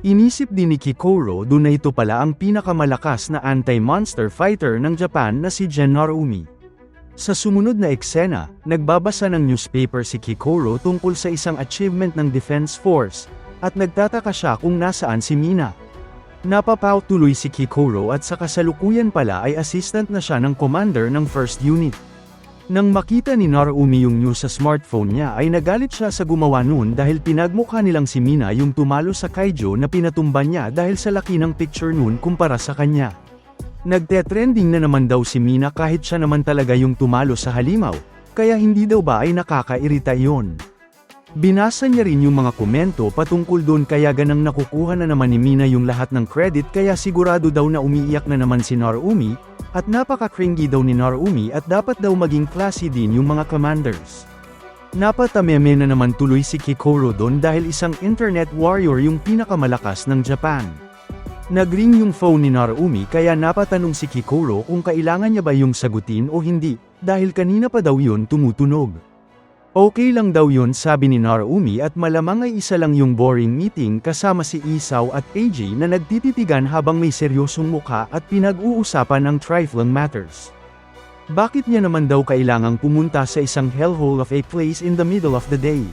Inisip din ni Kikoro doon na ito pala ang pinakamalakas na anti-monster fighter ng Japan na si Gen Narumi. Sa sumunod na eksena, nagbabasa ng newspaper si Kikoro tungkol sa isang achievement ng Defense Force, at nagtataka siya kung nasaan si Mina. Napapaw tuloy si Kikoro at sa kasalukuyan pala ay assistant na siya ng commander ng first unit. Nang makita ni Narumi yung news sa smartphone niya ay nagalit siya sa gumawa noon dahil pinagmukha nilang si Mina yung tumalo sa kaiju na pinatumba niya dahil sa laki ng picture noon kumpara sa kanya. Nagte-trending na naman daw si Mina kahit siya naman talaga yung tumalo sa halimaw, kaya hindi daw ba ay nakakairita iyon. Binasa niya rin yung mga komento patungkol doon kaya ganang nakukuha na naman ni Mina yung lahat ng credit kaya sigurado daw na umiiyak na naman si Narumi, at napaka-cringy daw ni Narumi at dapat daw maging classy din yung mga commanders. Napatameme na naman tuloy si Kikoro doon dahil isang internet warrior yung pinakamalakas ng Japan. Nagring yung phone ni Narumi kaya napatanong si Kikoro kung kailangan niya ba yung sagutin o hindi, dahil kanina pa daw yun tumutunog. Okay lang daw yun sabi ni Narumi at malamang ay isa lang yung boring meeting kasama si Isao at Eiji na nagtititigan habang may seryosong mukha at pinag-uusapan ang trifling matters. Bakit niya naman daw kailangang pumunta sa isang hellhole of a place in the middle of the day?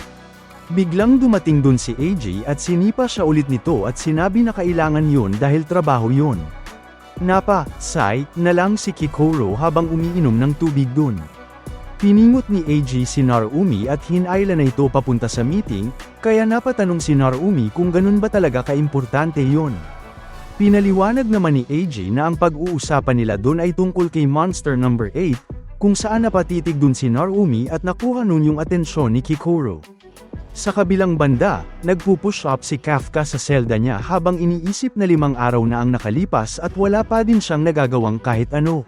Biglang dumating dun si Eiji at sinipa siya ulit nito at sinabi na kailangan yun dahil trabaho yun. Sigh na lang si Kikoro habang umiinom ng tubig dun. Piningot ni Eiji si Narumi at hinayla na ito papunta sa meeting, kaya napatanong si Narumi kung ganun ba talaga kaimportante yun. Pinaliwanag naman ni Eiji na ang pag-uusapan nila dun ay tungkol kay Monster No. 8, kung saan napatitig dun si Narumi at nakuha nun yung atensyon ni Kikoro. Sa kabilang banda, nagpupush up si Kafka sa selda niya habang iniisip na 5 araw na ang nakalipas at wala pa din siyang nagagawang kahit ano.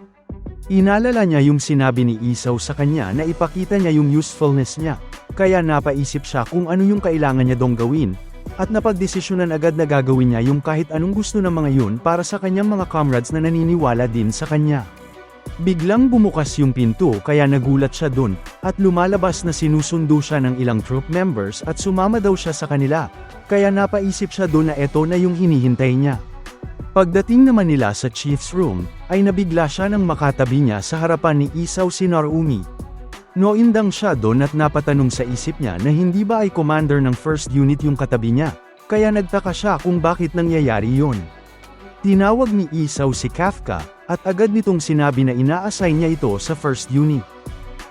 Inalala niya yung sinabi ni Isao sa kanya na ipakita niya yung usefulness niya, kaya napaisip siya kung ano yung kailangan niya dong gawin, at napagdesisyonan agad na gagawin niya yung kahit anong gusto ng mga yun para sa kanyang mga comrades na naniniwala din sa kanya. Biglang bumukas yung pinto kaya nagulat siya dun, at lumalabas na sinusundo siya ng ilang troop members at sumama daw siya sa kanila, kaya napaisip siya dun na eto na yung hinihintay niya. Pagdating naman nila sa chief's room, ay nabigla siya nang makatabi niya sa harapan ni Isao si Narumi. Noindang siya doon at napatanong sa isip niya na hindi ba ay commander ng first unit yung katabi niya, kaya nagtaka siya kung bakit nangyayari yon. Tinawag ni Isao si Kafka, at agad nitong sinabi na ina-assign niya ito sa first unit.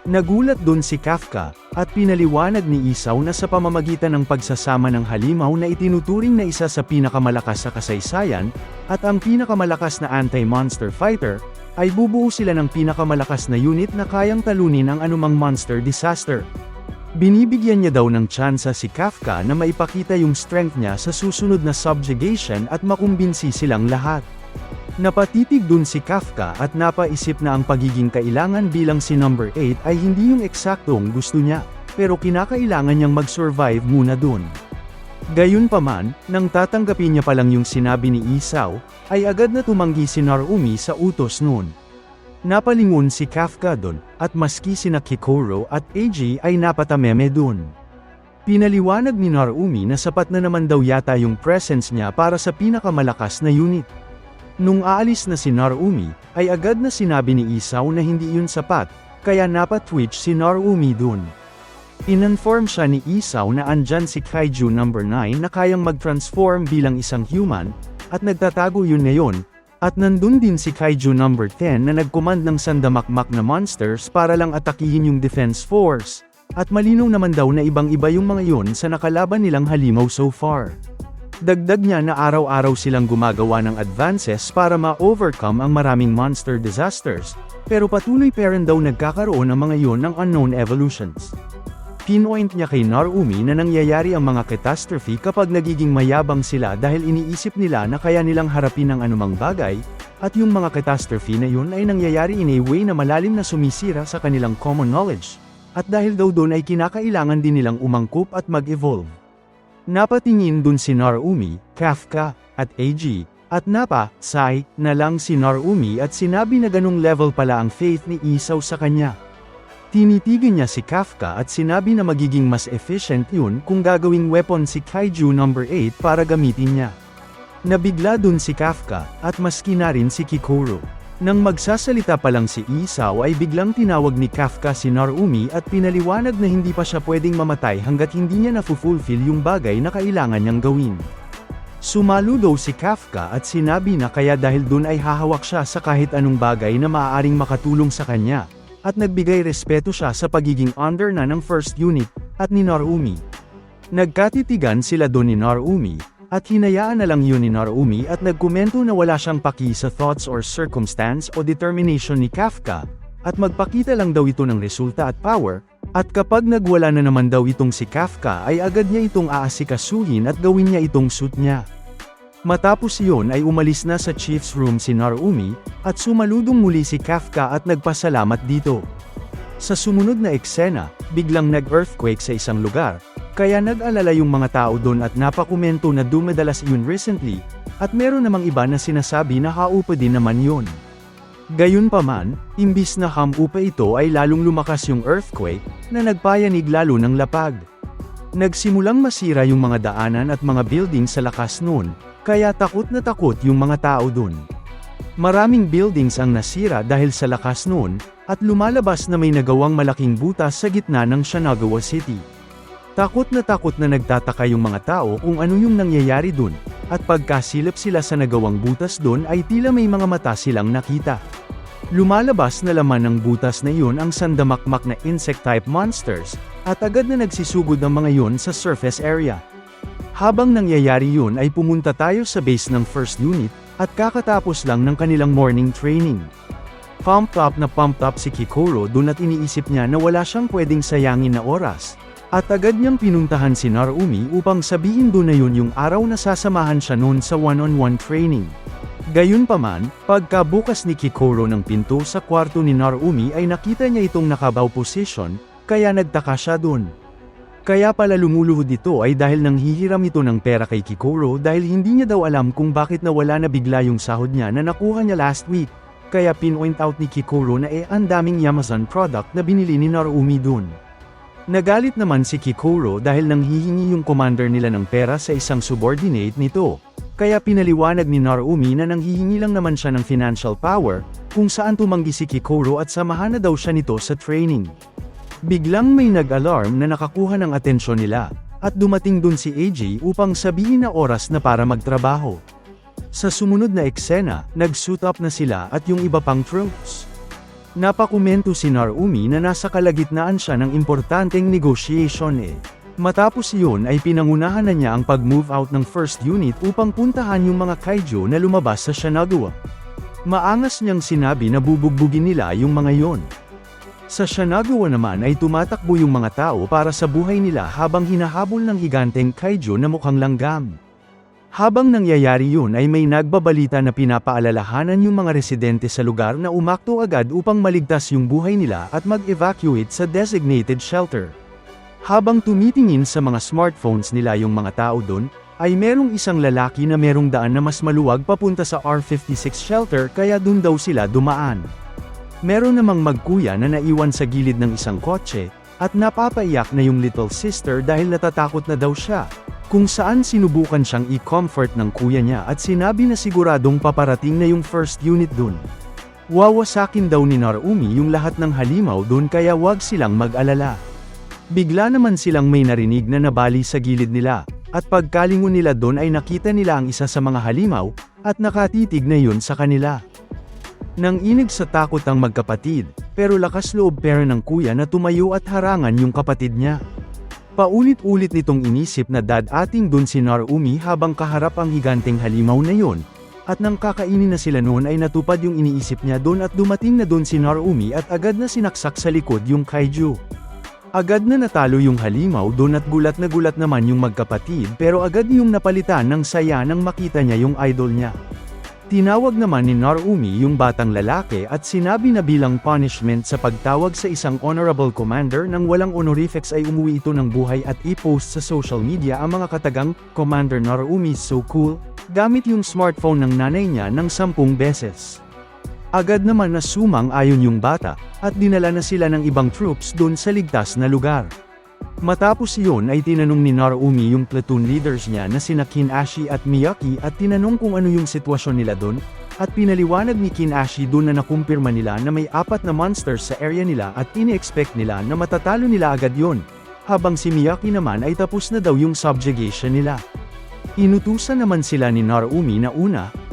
Nagulat doon si Kafka, at pinaliwanag ni Isao na sa pamamagitan ng pagsasama ng halimaw na itinuturing na isa sa pinakamalakas sa kasaysayan, at ang pinakamalakas na anti-monster fighter, ay bubuo sila ng pinakamalakas na unit na kayang talunin ang anumang monster disaster. Binibigyan niya daw ng tsansa si Kafka na maipakita yung strength niya sa susunod na subjugation at makumbinsi silang lahat. Napatitig dun si Kafka at napaisip na ang pagiging kailangan bilang si No. 8 ay hindi yung eksaktong gusto niya, pero kinakailangan niyang mag-survive muna dun. Gayunpaman, nang tatanggapin niya palang yung sinabi ni Isao, ay agad na tumanggi si Narumi sa utos nun. Napalingon si Kafka dun, at maski sina Kikoro at Eiji ay napatameme dun. Pinaliwanag ni Narumi na sapat na naman daw yata yung presence niya para sa pinakamalakas na unit. Nung aalis na si Narumi, ay agad na sinabi ni Isao na hindi yun sapat, kaya napatwitch si Narumi dun. Ininform siya ni Isao na andyan si Kaiju No. 9 na kayang mag-transform bilang isang human, at nagtatago yun ngayon, at nandun din si Kaiju No. 10 na nagcommand ng sandamakmak na monsters para lang atakihin yung defense force, at malinaw naman daw na ibang-iba yung mga yun sa nakalaban nilang halimaw so far. Dagdag niya na araw-araw silang gumagawa ng advances para ma-overcome ang maraming monster disasters, pero patuloy pa rin daw nagkakaroon ang mga yon ng unknown evolutions. Pinoint niya kay Narumi na nangyayari ang mga catastrophe kapag nagiging mayabang sila dahil iniisip nila na kaya nilang harapin ang anumang bagay, at yung mga catastrophe na yun ay nangyayari in a way na malalim na sumisira sa kanilang common knowledge, at dahil daw doon ay kinakailangan din nilang umangkop at mag-evolve. Napatingin dun si Narumi, Kafka, at Eiji, at sigh na lang si Narumi at sinabi na ganung level pala ang faith ni Isao sa kanya. Tinitigan niya si Kafka at sinabi na magiging mas efficient yun kung gagawing weapon si Kaiju No. 8 para gamitin niya. Nabigla dun si Kafka, at maski na rin si Kikoro. Nang magsasalita pa lang si Isao ay biglang tinawag ni Kafka si Narumi at pinaliwanag na hindi pa siya pwedeng mamatay hanggat hindi niya na-fulfill yung bagay na kailangan niyang gawin. Sumalo daw si Kafka at sinabi na kaya dahil dun ay hahawak siya sa kahit anong bagay na maaaring makatulong sa kanya, at nagbigay respeto siya sa pagiging under na ng first unit, at ni Narumi. Nagkatitigan sila dun ni Narumi, at hinayaan na lang yun ni Narumi at nagkomento na wala siyang paki sa thoughts or circumstance o determination ni Kafka, at magpakita lang daw ito ng resulta at power, at kapag nagwala na naman daw itong si Kafka ay agad niya itong aasikasuhin at gawin niya itong suit niya. Matapos iyon ay umalis na sa chief's room si Narumi, at sumaludong muli si Kafka at nagpasalamat dito. Sa sumunod na eksena, biglang nag-earthquake sa isang lugar, kaya nag-alala yung mga tao doon at napakomento na dumadalas iyon recently, at meron namang iba na sinasabi na haupa din naman yun. Gayunpaman, imbis na hamupa ito ay lalong lumakas yung earthquake, na nagpayanig lalo ng lapag. Nagsimulang masira yung mga daanan at mga building sa lakas noon, kaya takot na takot yung mga tao doon. Maraming buildings ang nasira dahil sa lakas noon, at lumalabas na may nagawang malaking butas sa gitna ng Shinagawa City. Takot na nagtataka yung mga tao kung ano yung nangyayari dun, at pagkasilip sila sa nagawang butas dun ay tila may mga mata silang nakita. Lumalabas na laman ng butas na iyon ang sandamakmak na insect-type monsters, at agad na nagsusugod ang mga iyon sa surface area. Habang nangyayari yun ay pumunta tayo sa base ng first unit, at kakatapos lang ng kanilang morning training. Pumped up si Kikoro dun at iniisip niya na wala siyang pwedeng sayangin na oras. At agad niyang pinuntahan si Narumi upang sabihin doon na yun yung araw na sasamahan siya noon sa one-on-one training. Gayunpaman, pagkabukas ni Kikoro ng pinto sa kwarto ni Narumi ay nakita niya itong nakabow position, kaya nagtaka siya doon. Kaya pala lumuluhod ito ay dahil nanghihiram ito ng pera kay Kikoro dahil hindi niya daw alam kung bakit nawala na bigla yung sahod niya na nakuha niya last week, kaya pinpoint out ni Kikoro na ang daming Yamazon product na binili ni Narumi doon. Nagalit naman si Kikoro dahil nanghihingi yung commander nila ng pera sa isang subordinate nito, kaya pinaliwanag ni Narumi na nanghihingi lang naman siya ng financial power, kung saan tumanggi si Kikoro at samahan na daw siya nito sa training. Biglang may nag-alarm na nakakuha ng atensyon nila, at dumating dun si AJ upang sabihin na oras na para magtrabaho. Sa sumunod na eksena, nag-suit up na sila at yung iba pang troops. Napakomento si Narumi na nasa kalagitnaan siya ng importanteng negotiation Matapos iyon ay pinangunahan na niya ang pag-move out ng first unit upang puntahan yung mga kaiju na lumabas sa Shinagawa. Maangas niyang sinabi na bubugbugin nila yung mga yon. Sa Shinagawa naman ay tumatakbo yung mga tao para sa buhay nila habang hinahabol ng higanteng kaiju na mukhang langgam. Habang nangyayari yun ay may nagbabalita na pinapaalalahanan yung mga residente sa lugar na umakto agad upang maligtas yung buhay nila at mag-evacuate sa designated shelter. Habang tumitingin sa mga smartphones nila yung mga tao doon, ay merong isang lalaki na merong daan na mas maluwag papunta sa R56 shelter kaya doon daw sila dumaan. Meron namang magkuya na naiwan sa gilid ng isang kotse, at napapaiyak na yung little sister dahil natatakot na daw siya. Kung saan sinubukan siyang i-comfort ng kuya niya at sinabi na siguradong paparating na yung first unit dun. Wawasakin daw ni Narumi yung lahat ng halimaw dun kaya wag silang mag-alala. Bigla naman silang may narinig na nabali sa gilid nila, at pagkalingon nila dun ay nakita nila ang isa sa mga halimaw, at nakatitig na yun sa kanila. Nang inig sa takot ang magkapatid, pero lakas loob pera ng kuya na tumayo at harangan yung kapatid niya. Paulit-ulit nitong inisip na dadating dun si Narumi habang kaharap ang higanteng halimaw na yon, at nang kakainin na sila noon ay natupad yung iniisip niya dun at dumating na dun si Narumi at agad na sinaksak sa likod yung kaiju. Agad na natalo yung halimaw dun at gulat na gulat naman yung magkapatid pero agad yung napalitan ng saya nang makita niya yung idol niya. Tinawag naman ni Narumi yung batang lalaki at sinabi na bilang punishment sa pagtawag sa isang honorable commander nang walang honorifics ay umuwi ito ng buhay at i-post sa social media ang mga katagang, "Commander Narumi so cool," gamit yung smartphone ng nanay niya ng 10 beses. Agad naman na sumang-ayon yung bata, at dinala na sila ng ibang troops doon sa ligtas na lugar. Matapos iyon ay tinanong ni Narumi yung platoon leaders niya na sina Kinashi at Miyaki at tinanong kung ano yung sitwasyon nila doon, at pinaliwanag ni Kinashi doon na nakumpirma nila na may 4 na monsters sa area nila at ini-expect nila na matatalo nila agad yon. Habang si Miyaki naman ay tapos na daw yung subjugation nila. Inutusan naman sila ni Narumi na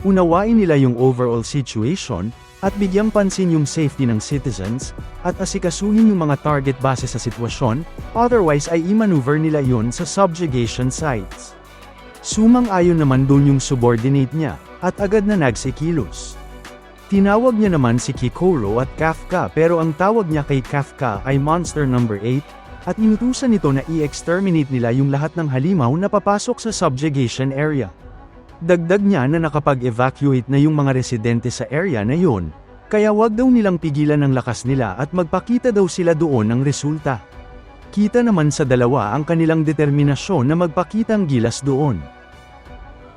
unawain nila yung overall situation, at bigyang pansin yung safety ng citizens, at asikasuhin yung mga target base sa sitwasyon, otherwise ay i-maneuver nila yun sa subjugation sites. Sumang-ayon naman dun yung subordinate niya, at agad na nagsikilos. Tinawag niya naman si Kikoro at Kafka pero ang tawag niya kay Kafka ay Monster Number 8, at inutusan nito na i-exterminate nila yung lahat ng halimaw na papasok sa subjugation area. Dagdag niya na nakapag-evacuate na yung mga residente sa area na yun, kaya wag daw nilang pigilan ang lakas nila at magpakita daw sila doon ng resulta. Kita naman sa dalawa ang kanilang determinasyon na magpakitang gilas doon.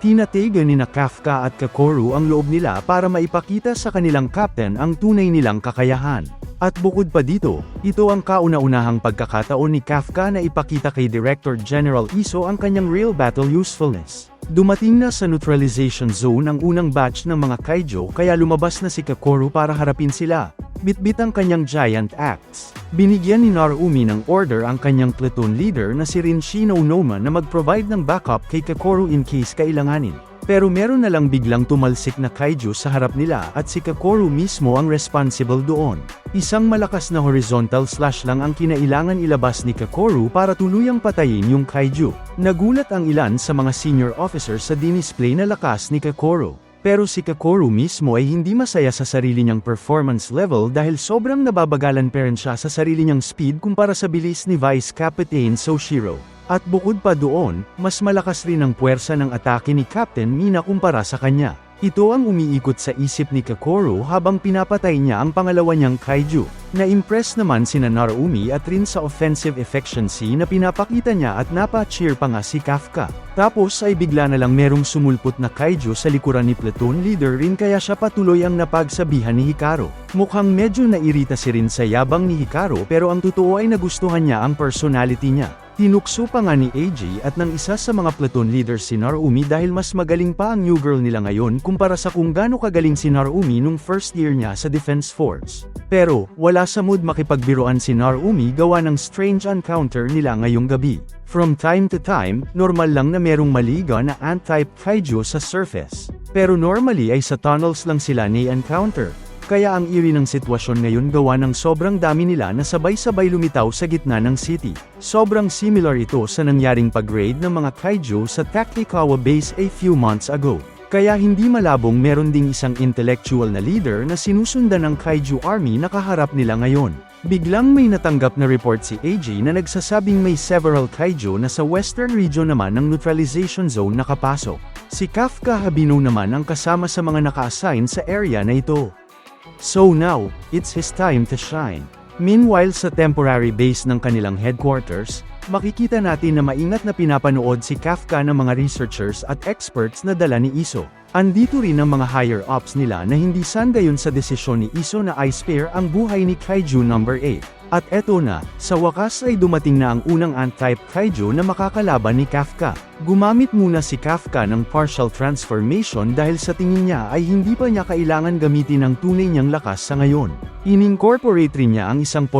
Tinatagan ni Kafka at Kikoro ang loob nila para maipakita sa kanilang captain ang tunay nilang kakayahan. At bukod pa dito, ito ang kauna-unahang pagkakataon ni Kafka na ipakita kay Director General Iso ang kanyang real battle usefulness. Dumating na sa neutralization zone ang unang batch ng mga Kaijo kaya lumabas na si Kikoro para harapin sila. Bitbit ang kanyang giant axe. Binigyan ni Narumi ng order ang kanyang platoon leader na si Rinshi Nonoma na mag-provide ng backup kay Kikoro in case kailanganin. Pero meron na lang biglang tumalsik na kaiju sa harap nila at si Kikoro mismo ang responsible doon. Isang malakas na horizontal slash lang ang kinailangan ilabas ni Kikoro para tuluyang patayin yung kaiju. Nagulat ang ilan sa mga senior officers sa dinisplay na lakas ni Kikoro. Pero si Kikoro mismo ay hindi masaya sa sarili niyang performance level dahil sobrang nababagalan pa rin siya sa sarili niyang speed kumpara sa bilis ni Vice Captain Soshiro. At bukod pa doon, mas malakas rin ang puwersa ng atake ni Captain Mina kumpara sa kanya. Ito ang umiikot sa isip ni Kikoro habang pinapatay niya ang pangalawa niyang kaiju. Na-impress naman sina Narumi at Rin sa offensive efficiency na pinapakita niya at napa-cheer pa nga si Kafka. Tapos ay bigla na lang merong sumulpot na kaiju sa likuran ni platoon leader Rin kaya siya patuloy ang napagsabihan ni Hikaru. Mukhang medyo nairita si Rin sa yabang ni Hikaru pero ang totoo ay nagustuhan niya ang personality niya. Tinukso pa nga ni AJ at ng isa sa mga platoon leaders si Narumi dahil mas magaling pa ang new girl nila ngayon kumpara sa kung gaano kagaling si Narumi nung first year niya sa Defense Force. Pero, wala sa mood makipagbiruan si Narumi gawa ng strange encounter nila ngayong gabi. From time to time, normal lang na merong maliga na ant-type kaiju sa surface. Pero normally ay sa tunnels lang sila ni-encounter. Kaya ang eerie ng sitwasyon ngayon gawa ng sobrang dami nila na sabay-sabay lumitaw sa gitna ng city. Sobrang similar ito sa nangyaring pag-raid ng mga kaiju sa Takikawa Base a few months ago. Kaya hindi malabong meron ding isang intellectual na leader na sinusundan ng kaiju army na kaharap nila ngayon. Biglang may natanggap na report si AJ na nagsasabing may several kaiju na sa western region naman ng neutralization zone nakapasok. Si Kafka Habino naman ang kasama sa mga naka-assign sa area na ito. So now, it's his time to shine. Meanwhile sa temporary base ng kanilang headquarters, makikita natin na maingat na pinapanood si Kafka ng mga researchers at experts na dala ni Iso. Andito rin ang mga higher-ups nila na hindi sangayon sa desisyon ni Iso na i-spare ang buhay ni Kaiju number 8. At eto na, sa wakas ay dumating na ang unang ant-type kaiju na makakalaban ni Kafka. Gumamit muna si Kafka ng partial transformation dahil sa tingin niya ay hindi pa niya kailangan gamitin ang tunay niyang lakas sa ngayon. Inincorporate rin niya ang 1%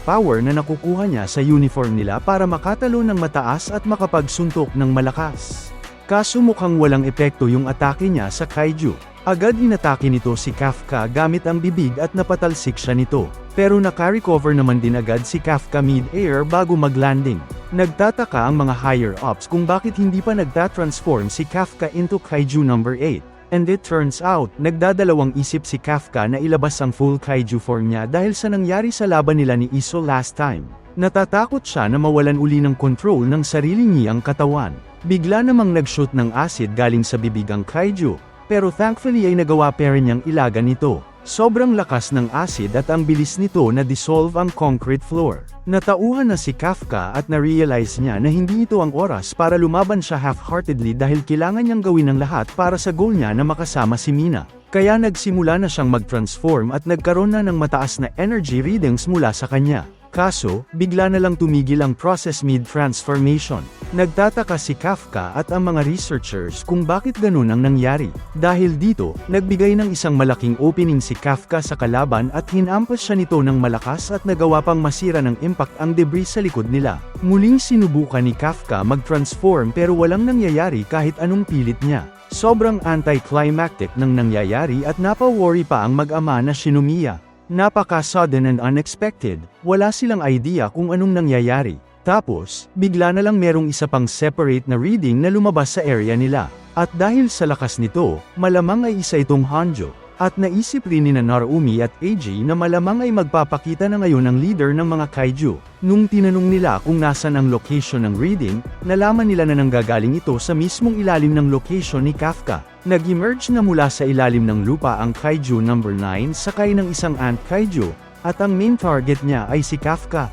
power na nakukuha niya sa uniform nila para makatalo ng mataas at makapagsuntok ng malakas. Kaso mukhang walang epekto yung atake niya sa kaiju. Agad inatake nito si Kafka gamit ang bibig at napatalsik siya nito. Pero naka-recover naman din agad si Kafka mid-air bago mag-landing. Nagtataka ang mga higher-ups kung bakit hindi pa nagtatransform si Kafka into Kaiju number 8. And it turns out, nagdadalawang isip si Kafka na ilabas ang full Kaiju form niya dahil sa nangyari sa laban nila ni Iso last time. Natatakot siya na mawalan uli ng control ng sarili niyang katawan. Bigla namang nag-shoot ng acid galing sa bibig ang Kaiju. Pero thankfully ay nagawa pa rin niyang ilagan ito. Sobrang lakas ng acid at ang bilis nito na dissolve ang concrete floor. Natauhan na si Kafka at na-realize niya na hindi ito ang oras para lumaban siya half-heartedly dahil kailangan niyang gawin ang lahat para sa goal niya na makasama si Mina. Kaya nagsimula na siyang mag-transform at nagkaroon na ng mataas na energy readings mula sa kanya. Kaso, bigla na lang tumigil ang process mid-transformation. Nagtataka si Kafka at ang mga researchers kung bakit ganun ang nangyari. Dahil dito, nagbigay ng isang malaking opening si Kafka sa kalaban at hinampas siya nito ng malakas at nagawa pang masira ng impact ang debris sa likod nila. Muling sinubukan ni Kafka mag-transform pero walang nangyayari kahit anong pilit niya. Sobrang anticlimactic ng nangyayari at napa-worry pa ang mag-ama na Shinomiya. Napaka-sudden and unexpected, wala silang idea kung anong nangyayari. Tapos, bigla na lang merong isa pang separate na reading na lumabas sa area nila. At dahil sa lakas nito, malamang ay isa itong Hanjo. At naisip rin ni Narumi at Eiji na malamang ay magpapakita na ngayon ang leader ng mga kaiju. Nung tinanong nila kung nasan ang location ng reading, nalaman nila na nanggagaling ito sa mismong ilalim ng location ni Kafka. Nag-emerge na mula sa ilalim ng lupa ang Kaiju number 9 sakay ng isang ant kaiju, at ang main target niya ay si Kafka.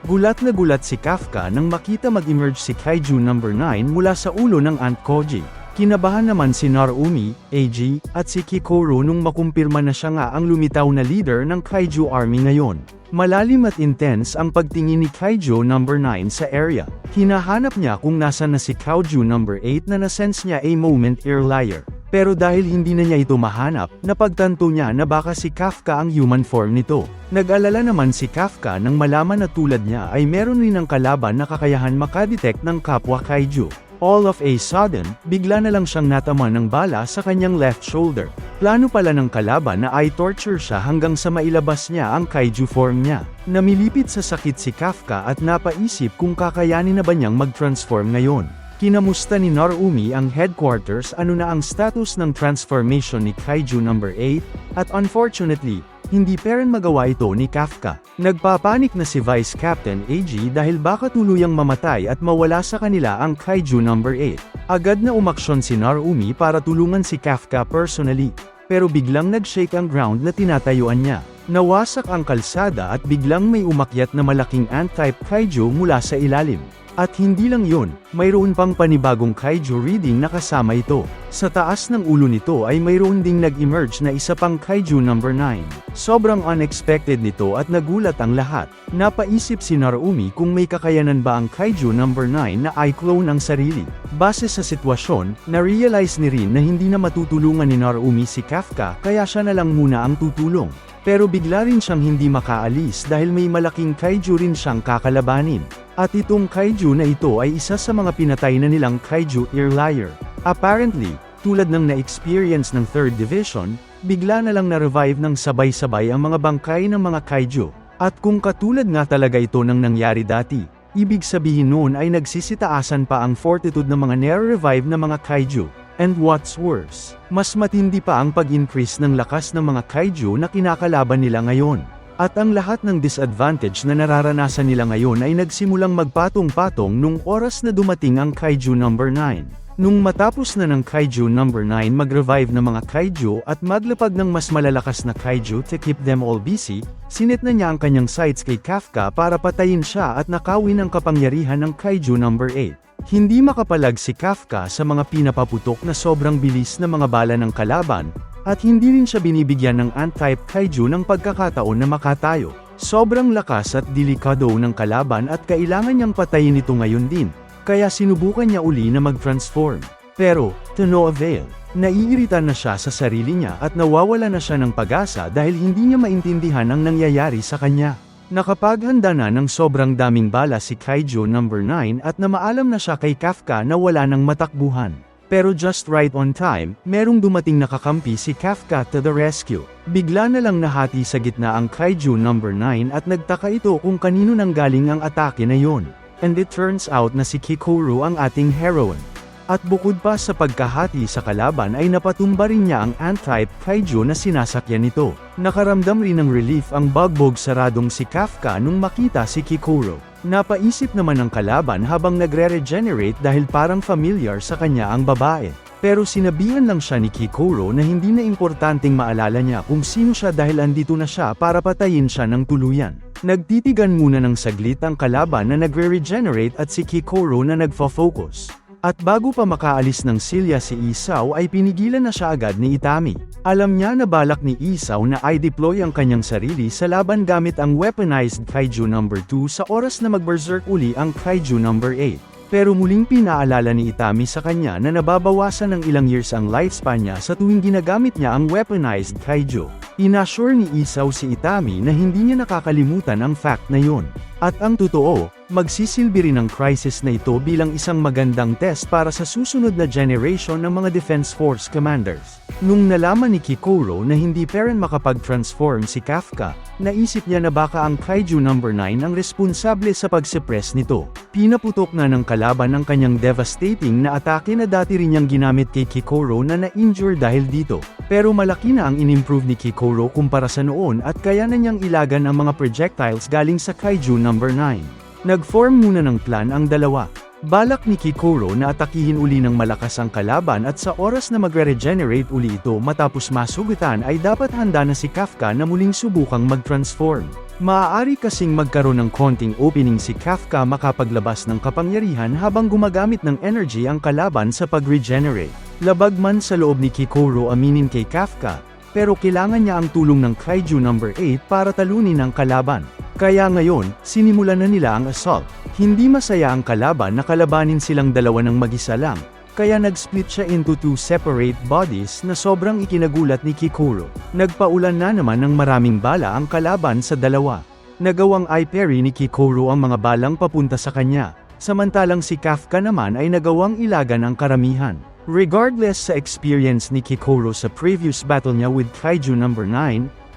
Gulat na gulat si Kafka nang makita mag-emerge si Kaiju number 9 mula sa ulo ng ant Koji. Kinabahan naman si Narumi, Eiji, at si Kikoro nung makumpirma na siya nga ang lumitaw na leader ng Kaiju Army ngayon. Malalim at intense ang pagtingin ni Kaiju number 9 sa area. Hinahanap niya kung nasan na si Kaiju number 8 na nasense niya a moment earlier. Pero dahil hindi na niya ito mahanap, napagtanto niya na baka si Kafka ang human form nito. Nag-alala naman si Kafka nang malaman na tulad niya ay meron rin ng kalaban na kakayahan makadetect ng kapwa Kaiju. All of a sudden, bigla na lang siyang natama ng bala sa kanyang left shoulder. Plano pala ng kalaban na i-torture siya hanggang sa mailabas niya ang kaiju form niya. Namilipit sa sakit si Kafka at napaisip kung kakayanin na ba niyang mag-transform ngayon. Kinamusta ni Narumi ang headquarters ano na ang status ng transformation ni Kaiju number 8, at unfortunately, hindi pa rin magawa ito ni Kafka. Nagpapanik na si Vice Captain Eiji dahil baka tuluyang mamatay at mawala sa kanila ang Kaiju number 8. Agad na umaksyon si Narumi para tulungan si Kafka personally, pero biglang nag-shake ang ground na tinatayuan niya. Nawasak ang kalsada at biglang may umakyat na malaking ant-type Kaiju mula sa ilalim. At hindi lang yun, mayroon pang panibagong kaiju reading na kasama ito. Sa taas ng ulo nito ay mayroon ding nag-emerge na isa pang kaiju number 9. Sobrang unexpected nito at nagulat ang lahat. Napaisip si Narumi kung may kakayanan ba ang kaiju number 9 na i-clone ang sarili. Base sa sitwasyon, na-realize ni Rin na hindi na matutulungan ni Narumi si Kafka kaya siya na lang muna ang tutulong. Pero bigla rin siyang hindi makaalis dahil may malaking kaiju rin siyang kakalabanin. At itong kaiju na ito ay isa sa mga pinatay na nilang kaiju earlier. Apparently, tulad ng na-experience ng 3rd Division, bigla na lang na-revive ng sabay-sabay ang mga bangkay ng mga kaiju. At kung katulad nga talaga ito ng nangyari dati, ibig sabihin noon ay nagsisitaasan pa ang fortitude ng mga nare-revive na mga kaiju. And what's worse, mas matindi pa ang pag-increase ng lakas ng mga kaiju na kinakalaban nila ngayon. At ang lahat ng disadvantage na nararanasan nila ngayon ay nagsimulang magpatong-patong nung oras na dumating ang Kaiju number 9. Nung matapos na ng Kaiju number 9 mag-revive ng mga kaiju at maglapag ng mas malalakas na kaiju to keep them all busy, sinit na niya ang kanyang sights kay Kafka para patayin siya at nakawin ang kapangyarihan ng Kaiju number 8. Hindi makapalag si Kafka sa mga pinapaputok na sobrang bilis na mga bala ng kalaban, at hindi rin siya binibigyan ng ant-type kaiju ng pagkakataon na makatayo. Sobrang lakas at delikado ng kalaban at kailangan niyang patayin ito ngayon din, kaya sinubukan niya uli na mag-transform. Pero, to no avail. Naiirita na siya sa sarili niya at nawawala na siya ng pag-asa dahil hindi niya maintindihan ang nangyayari sa kanya. Nakapaghanda na ng sobrang daming bala si Kaiju number 9 at namaalam na siya kay Kafka na wala nang matakbuhan. Pero just right on time, merong dumating na kakampi si Kafka to the rescue. Bigla na lang nahati sa gitna ang Kaiju number 9 at nagtaka ito kung kanino nanggaling ang atake na yon. And it turns out na si Kikoro ang ating heroine. At bukod pa sa pagkahati sa kalaban ay napatumba rin niya ang ant-type kaiju na sinasakyan nito. Nakaramdam rin ng relief ang bugbog saradong si Kafka nung makita si Kikoro. Napaisip naman ang kalaban habang nagre-regenerate dahil parang familiar sa kanya ang babae. Pero sinabihan lang siya ni Kikoro na hindi na importanteng maalala niya kung sino siya dahil andito na siya para patayin siya ng tuluyan. Nagtitigan muna ng saglit ang kalaban na nagre-regenerate at si Kikoro na nagfo-focus. At bago pa makaalis ng silya si Isaw ay pinigilan na siya agad ni Itami. Alam niya na balak ni Isaw na i-deploy ang kanyang sarili sa laban gamit ang weaponized Kaiju No. 2 sa oras na mag-berserk uli ang Kaiju No. 8. Pero muling pinaalala ni Itami sa kanya na nababawasan ng ilang years ang lifespan niya sa tuwing ginagamit niya ang weaponized Kaiju. Inassure ni Isaw si Itami na hindi niya nakakalimutan ang fact na yun. At ang totoo, magsisilbi rin ang crisis na ito bilang isang magandang test para sa susunod na generation ng mga Defense Force commanders. Nung nalaman ni Kikoro na hindi pa rin makapag-transform si Kafka, naisip niya na baka ang Kaiju No. 9 ang responsable sa pag-suppress nito. Pinaputok na ng kalaban ang kanyang devastating na atake na dati rin niyang ginamit kay Kikoro na na-injure dahil dito. Pero malaki na ang in-improve ni Kikoro kumpara sa noon at kaya na niyang ilagan ang mga projectiles galing sa Kaiju No. 9. Nag-form muna ng plan ang dalawa. Balak ni Kikoro na atakihin uli ng malakas ang kalaban at sa oras na magre-regenerate uli ito matapos masugutan ay dapat handa na si Kafka na muling subukang mag-transform. Maaari kasing magkaroon ng konting opening si Kafka makapaglabas ng kapangyarihan habang gumagamit ng energy ang kalaban sa pag-regenerate. Labag man sa loob ni Kikoro aminin kay Kafka, pero kailangan niya ang tulong ng Kaiju No. 8 para talunin ang kalaban. Kaya ngayon, sinimulan na nila ang assault. Hindi masaya ang kalaban na kalabanin silang dalawa ng mag-isa lang, kaya nag-split siya into two separate bodies na sobrang ikinagulat ni Kikoro. Nagpaulan na naman ng maraming bala ang kalaban sa dalawa. Nagawang i-parry ni Kikoro ang mga balang papunta sa kanya, samantalang si Kafka naman ay nagawang ilagan ang karamihan. Regardless sa experience ni Kikoro sa previous battle niya with Kaiju No. 9,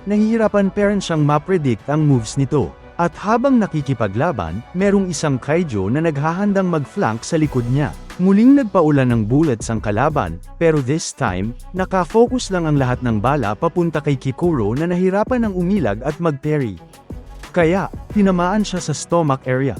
nahihirapan pa rin siyang ma-predict ang moves nito. At habang nakikipaglaban, merong isang Kaiju na naghahandang mag-flank sa likod niya. Muling nagpaulan ng bullets ang kalaban, pero this time, nakafocus lang ang lahat ng bala papunta kay Kikoro na nahirapan ng umilag at mag-parry. Kaya, tinamaan siya sa stomach area.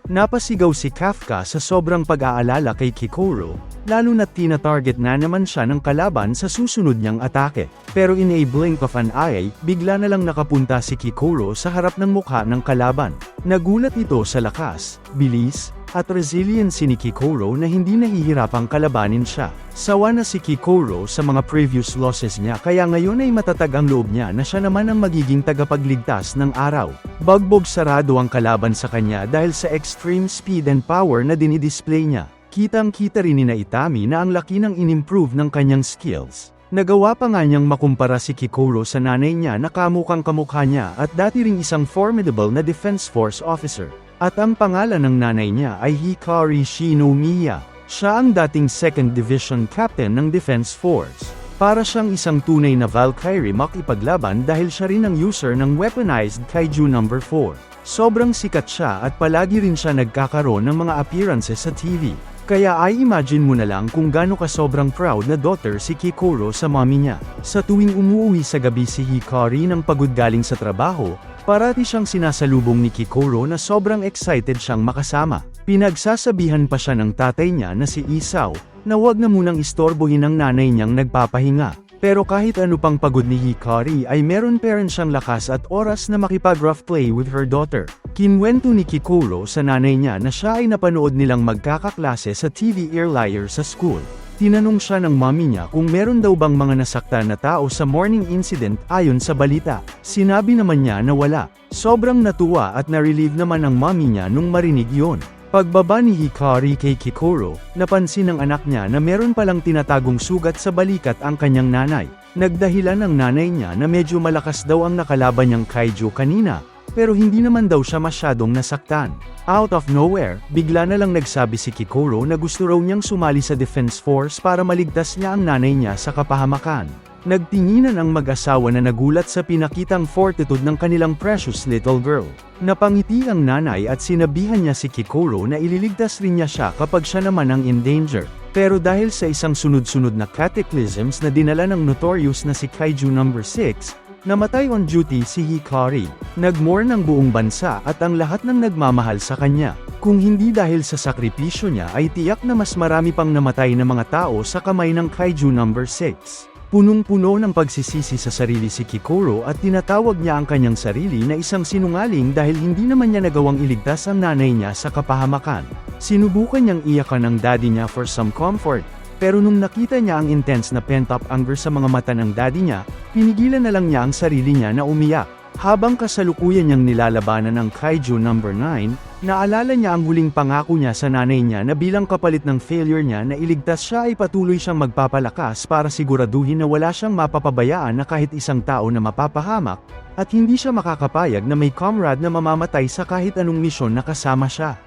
Napasigaw si Kafka sa sobrang pag-aalala kay Kikoro, lalo na't tina-target na naman siya ng kalaban sa susunod niyang atake. Pero in a blink of an eye, bigla na lang nakapunta si Kikoro sa harap ng mukha ng kalaban. Nagulat ito sa lakas, bilis, at resiliency ni Kikoro na hindi nahihirapang kalabanin siya. Sawa na si Kikoro sa mga previous losses niya kaya ngayon ay matatag ang loob niya na siya naman ang magiging tagapagligtas ng araw. Bagbog sarado ang kalaban sa kanya dahil sa extreme speed and power na dinidisplay niya. Kitang-kita rin ni Itami na ang laki ng in-improve ng kanyang skills. Nagawa pa nga niyang makumpara si Kikoro sa nanay niya na kamukang kamukha niya at dati ring isang formidable na Defense Force officer. At ang pangalan ng nanay niya ay Hikari Shinomiya. Siya ang dating 2nd Division Captain ng Defense Force. Para siyang isang tunay na Valkyrie makipaglaban dahil siya rin ang user ng weaponized Kaiju No. 4. Sobrang sikat siya at palagi rin siya nagkakaroon ng mga appearances sa TV. Kaya ay imagine mo na lang kung gaano ka sobrang proud na daughter si Kikoro sa mommy niya. Sa tuwing umuwi sa gabi si Hikari ng pagod galing sa trabaho, parati siyang sinasalubong ni Kikoro na sobrang excited siyang makasama. Pinagsasabihan pa siya ng tatay niya na si Isaw, na wag na munang istorbohin ang nanay niyang nagpapahinga. Pero kahit ano pang pagod ni Hikari ay meron pa rin siyang lakas at oras na makipag-rough play with her daughter. Kinwento ni Kikoro sa nanay niya na siya ay napanood nilang magkakaklase sa TV Earlier sa school. Tinanong siya ng mommy niya kung meron daw bang mga nasaktan na tao sa morning incident ayon sa balita. Sinabi naman niya na wala. Sobrang natuwa at na-relieve naman ang mommy niya nung marinig yon. Pagbaba ni Hikari kay Kikoro, napansin ng anak niya na meron palang tinatagong sugat sa balikat ang kanyang nanay. Nagdahilan ng nanay niya na medyo malakas daw ang nakalaban niyang Kaiju kanina, pero hindi naman daw siya masyadong nasaktan. Out of nowhere, bigla na lang nagsabi si Kikoro na gusto raw niyang sumali sa Defense Force para maligtas niya ang nanay niya sa kapahamakan. Nagtinginan ang mag-asawa na nagulat sa pinakitang fortitude ng kanilang precious little girl. Napangiti ang nanay at sinabihan niya si Kikoro na ililigtas rin niya siya kapag siya naman ang in danger. Pero dahil sa isang sunod-sunod na cataclysms na dinala ng notorious na si Kaiju No. 6, namatay on duty si Hikari. Nagmourn ng buong bansa at ang lahat ng nagmamahal sa kanya. Kung hindi dahil sa sakripisyo niya ay tiyak na mas marami pang namatay na mga tao sa kamay ng Kaiju No. 6. Punong-puno ng pagsisisi sa sarili si Kikoro at tinatawag niya ang kanyang sarili na isang sinungaling dahil hindi naman niya nagawang iligtas ang nanay niya sa kapahamakan. Sinubukan niyang iyakan ang daddy niya for some comfort, pero nung nakita niya ang intense na pent-up anger sa mga mata ng daddy niya, pinigilan na lang niya ang sarili niya na umiyak. Habang kasalukuyan niyang nilalabanan ng Kaiju number 9, naalala niya ang huling pangako niya sa nanay niya na bilang kapalit ng failure niya na iligtas siya ay patuloy siyang magpapalakas para siguraduhin na wala siyang mapapabayaan na kahit isang tao na mapapahamak, at hindi siya makakapayag na may comrade na mamamatay sa kahit anong misyon na kasama siya.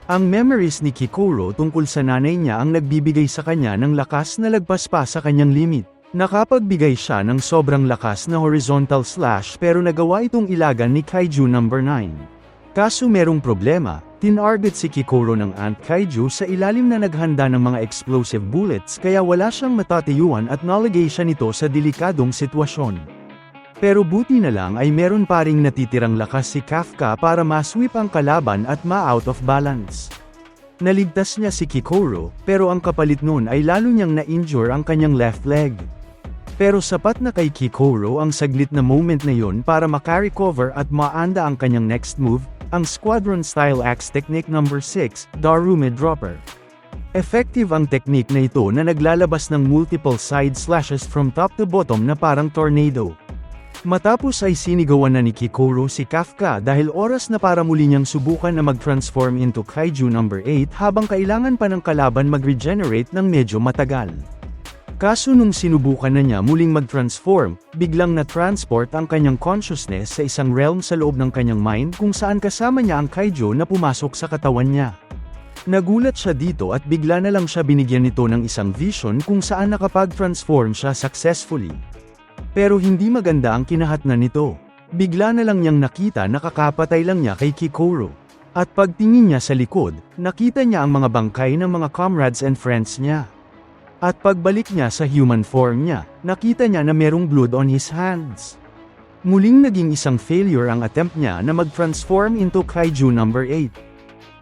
Ang memories ni Kikoro tungkol sa nanay niya ang nagbibigay sa kanya ng lakas na lagpas pa sa kanyang limit. Nakapagbigay siya ng sobrang lakas na horizontal slash pero nagawa itong ilagan ni Kaiju number 9. Kaso merong problema, tinarget si Kikoro ng Ant Kaiju sa ilalim na naghanda ng mga explosive bullets kaya wala siyang matatiyuan at nalagay siya nito sa delikadong sitwasyon. Pero buti na lang ay meron pa ring natitirang lakas si Kafka para masweep ang kalaban at ma-out of balance. Naligtas niya si Kikoro, pero ang kapalit nun ay lalo niyang na-injure ang kanyang left leg. Pero sapat na kay Kikoro ang saglit na moment na yon para makarecover at maanda ang kanyang next move, ang Squadron-style axe technique number 6, Darume Dropper. Effective ang technique na ito na naglalabas ng multiple side slashes from top to bottom na parang tornado. Matapos ay sinigawan na ni Kikoro si Kafka dahil oras na para muli niyang subukan na mag-transform into Kaiju number 8 habang kailangan pa ng kalaban mag-regenerate ng medyo matagal. Kaso nung sinubukan na niya muling mag-transform, biglang na-transport ang kanyang consciousness sa isang realm sa loob ng kanyang mind kung saan kasama niya ang Kaiju na pumasok sa katawan niya. Nagulat siya dito at bigla na lang siya binigyan nito ng isang vision kung saan nakapag-transform siya successfully. Pero hindi maganda ang kinahatnan nito. Bigla na lang niyang nakita na kakapatay lang niya kay Kikoro. At pagtingin niya sa likod, nakita niya ang mga bangkay ng mga comrades and friends niya. At pagbalik niya sa human form niya, nakita niya na merong blood on his hands. Muling naging isang failure ang attempt niya na mag-transform into Kaiju number 8.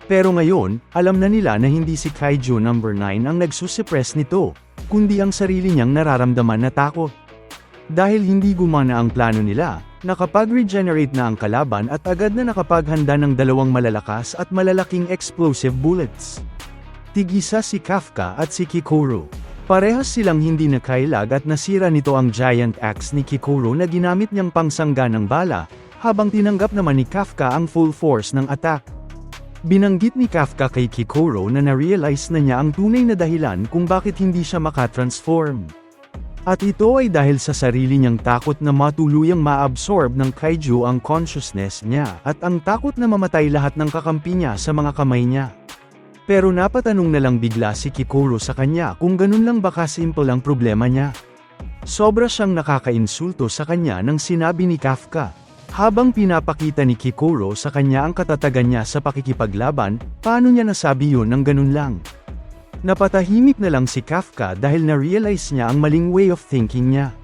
Pero ngayon, alam na nila na hindi si Kaiju number 9 ang nagsusuppress nito, kundi ang sarili niyang nararamdaman na takot. Dahil hindi gumana ang plano nila, nakapag-regenerate na ang kalaban at agad na nakapaghanda ng dalawang malalakas at malalaking explosive bullets. Tig-isa si Kafka at si Kikoro. Parehas silang hindi nakailag at nasira nito ang giant axe ni Kikoro na ginamit niyang pangsangga ng bala, habang tinanggap naman ni Kafka ang full force ng attack. Binanggit ni Kafka kay Kikoro na na-realize na niya ang tunay na dahilan kung bakit hindi siya makatransform. At ito ay dahil sa sarili niyang takot na matuluyang ma-absorb ng Kaiju ang consciousness niya at ang takot na mamatay lahat ng kakampi niya sa mga kamay niya. Pero napatanong na lang bigla si Kikoro sa kanya kung ganun lang baka simple ang problema niya. Sobra siyang nakakainsulto sa kanya nang sinabi ni Kafka. Habang pinapakita ni Kikoro sa kanya ang katatagan niya sa pakikipaglaban, paano niya nasabi yun ng ganun lang? Napatahimik na lang si Kafka dahil na-realize niya ang maling way of thinking niya.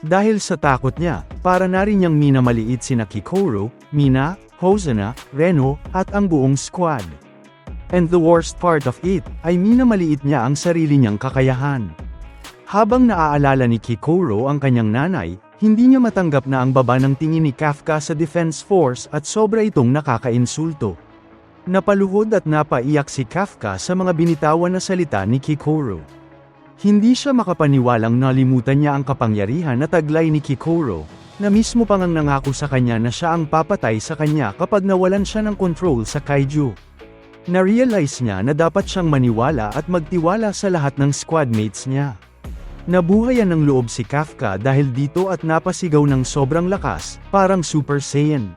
Dahil sa takot niya, para na rin niyang minamaliit sina Kikoro, Mina, Hosana, Reno, at ang buong squad. And the worst part of it, ay minamaliit niya ang sarili niyang kakayahan. Habang naaalala ni Kikoro ang kanyang nanay, hindi niya matanggap na ang baba ng tingin ni Kafka sa Defense Force at sobra itong nakakainsulto. Napaluhod at napaiyak si Kafka sa mga binitawan na salita ni Kikoro. Hindi siya makapaniwalang nalimutan niya ang kapangyarihan na taglay ni Kikoro, na mismo pang ang nangako sa kanya na siya ang papatay sa kanya kapag nawalan siya ng control sa Kaiju. Na-realize niya na dapat siyang maniwala at magtiwala sa lahat ng squadmates niya. Nabuhayan ng loob si Kafka dahil dito at napasigaw ng sobrang lakas, parang Super Saiyan.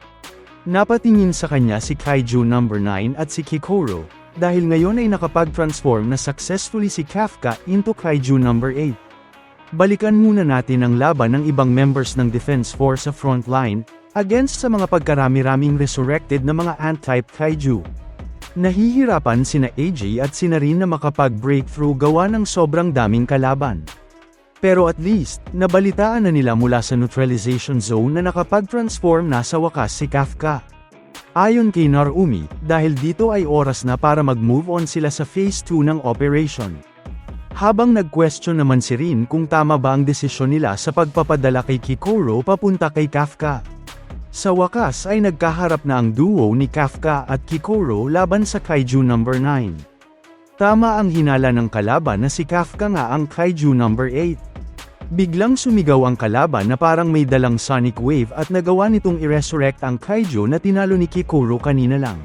Napatingin sa kanya si Kaiju number 9 at si Kikoro, dahil ngayon ay nakapag-transform na successfully si Kafka into Kaiju number 8. Balikan muna natin ang laban ng ibang members ng Defense Force sa frontline, against sa mga pagkarami-raming resurrected na mga ant-type Kaiju. Nahihirapan sina AJ at sina Rin na makapag-breakthrough gawa ng sobrang daming kalaban. Pero at least, nabalitaan na nila mula sa neutralization zone na nakapag-transform na sa wakas si Kafka. Ayon kay Narumi, dahil dito ay oras na para mag-move on sila sa phase 2 ng operation. Habang nag-question naman si Rin kung tama ba ang desisyon nila sa pagpapadala kay Kikoro papunta kay Kafka. Sa wakas ay nagkaharap na ang duo ni Kafka at Kikoro laban sa Kaiju number 9. Tama ang hinala ng kalaban na si Kafka nga ang Kaiju number 8. Biglang sumigaw ang kalaban na parang may dalang sonic wave at nagawa nitong i-resurrect ang Kaiju na tinalo ni Kikoro kanina lang.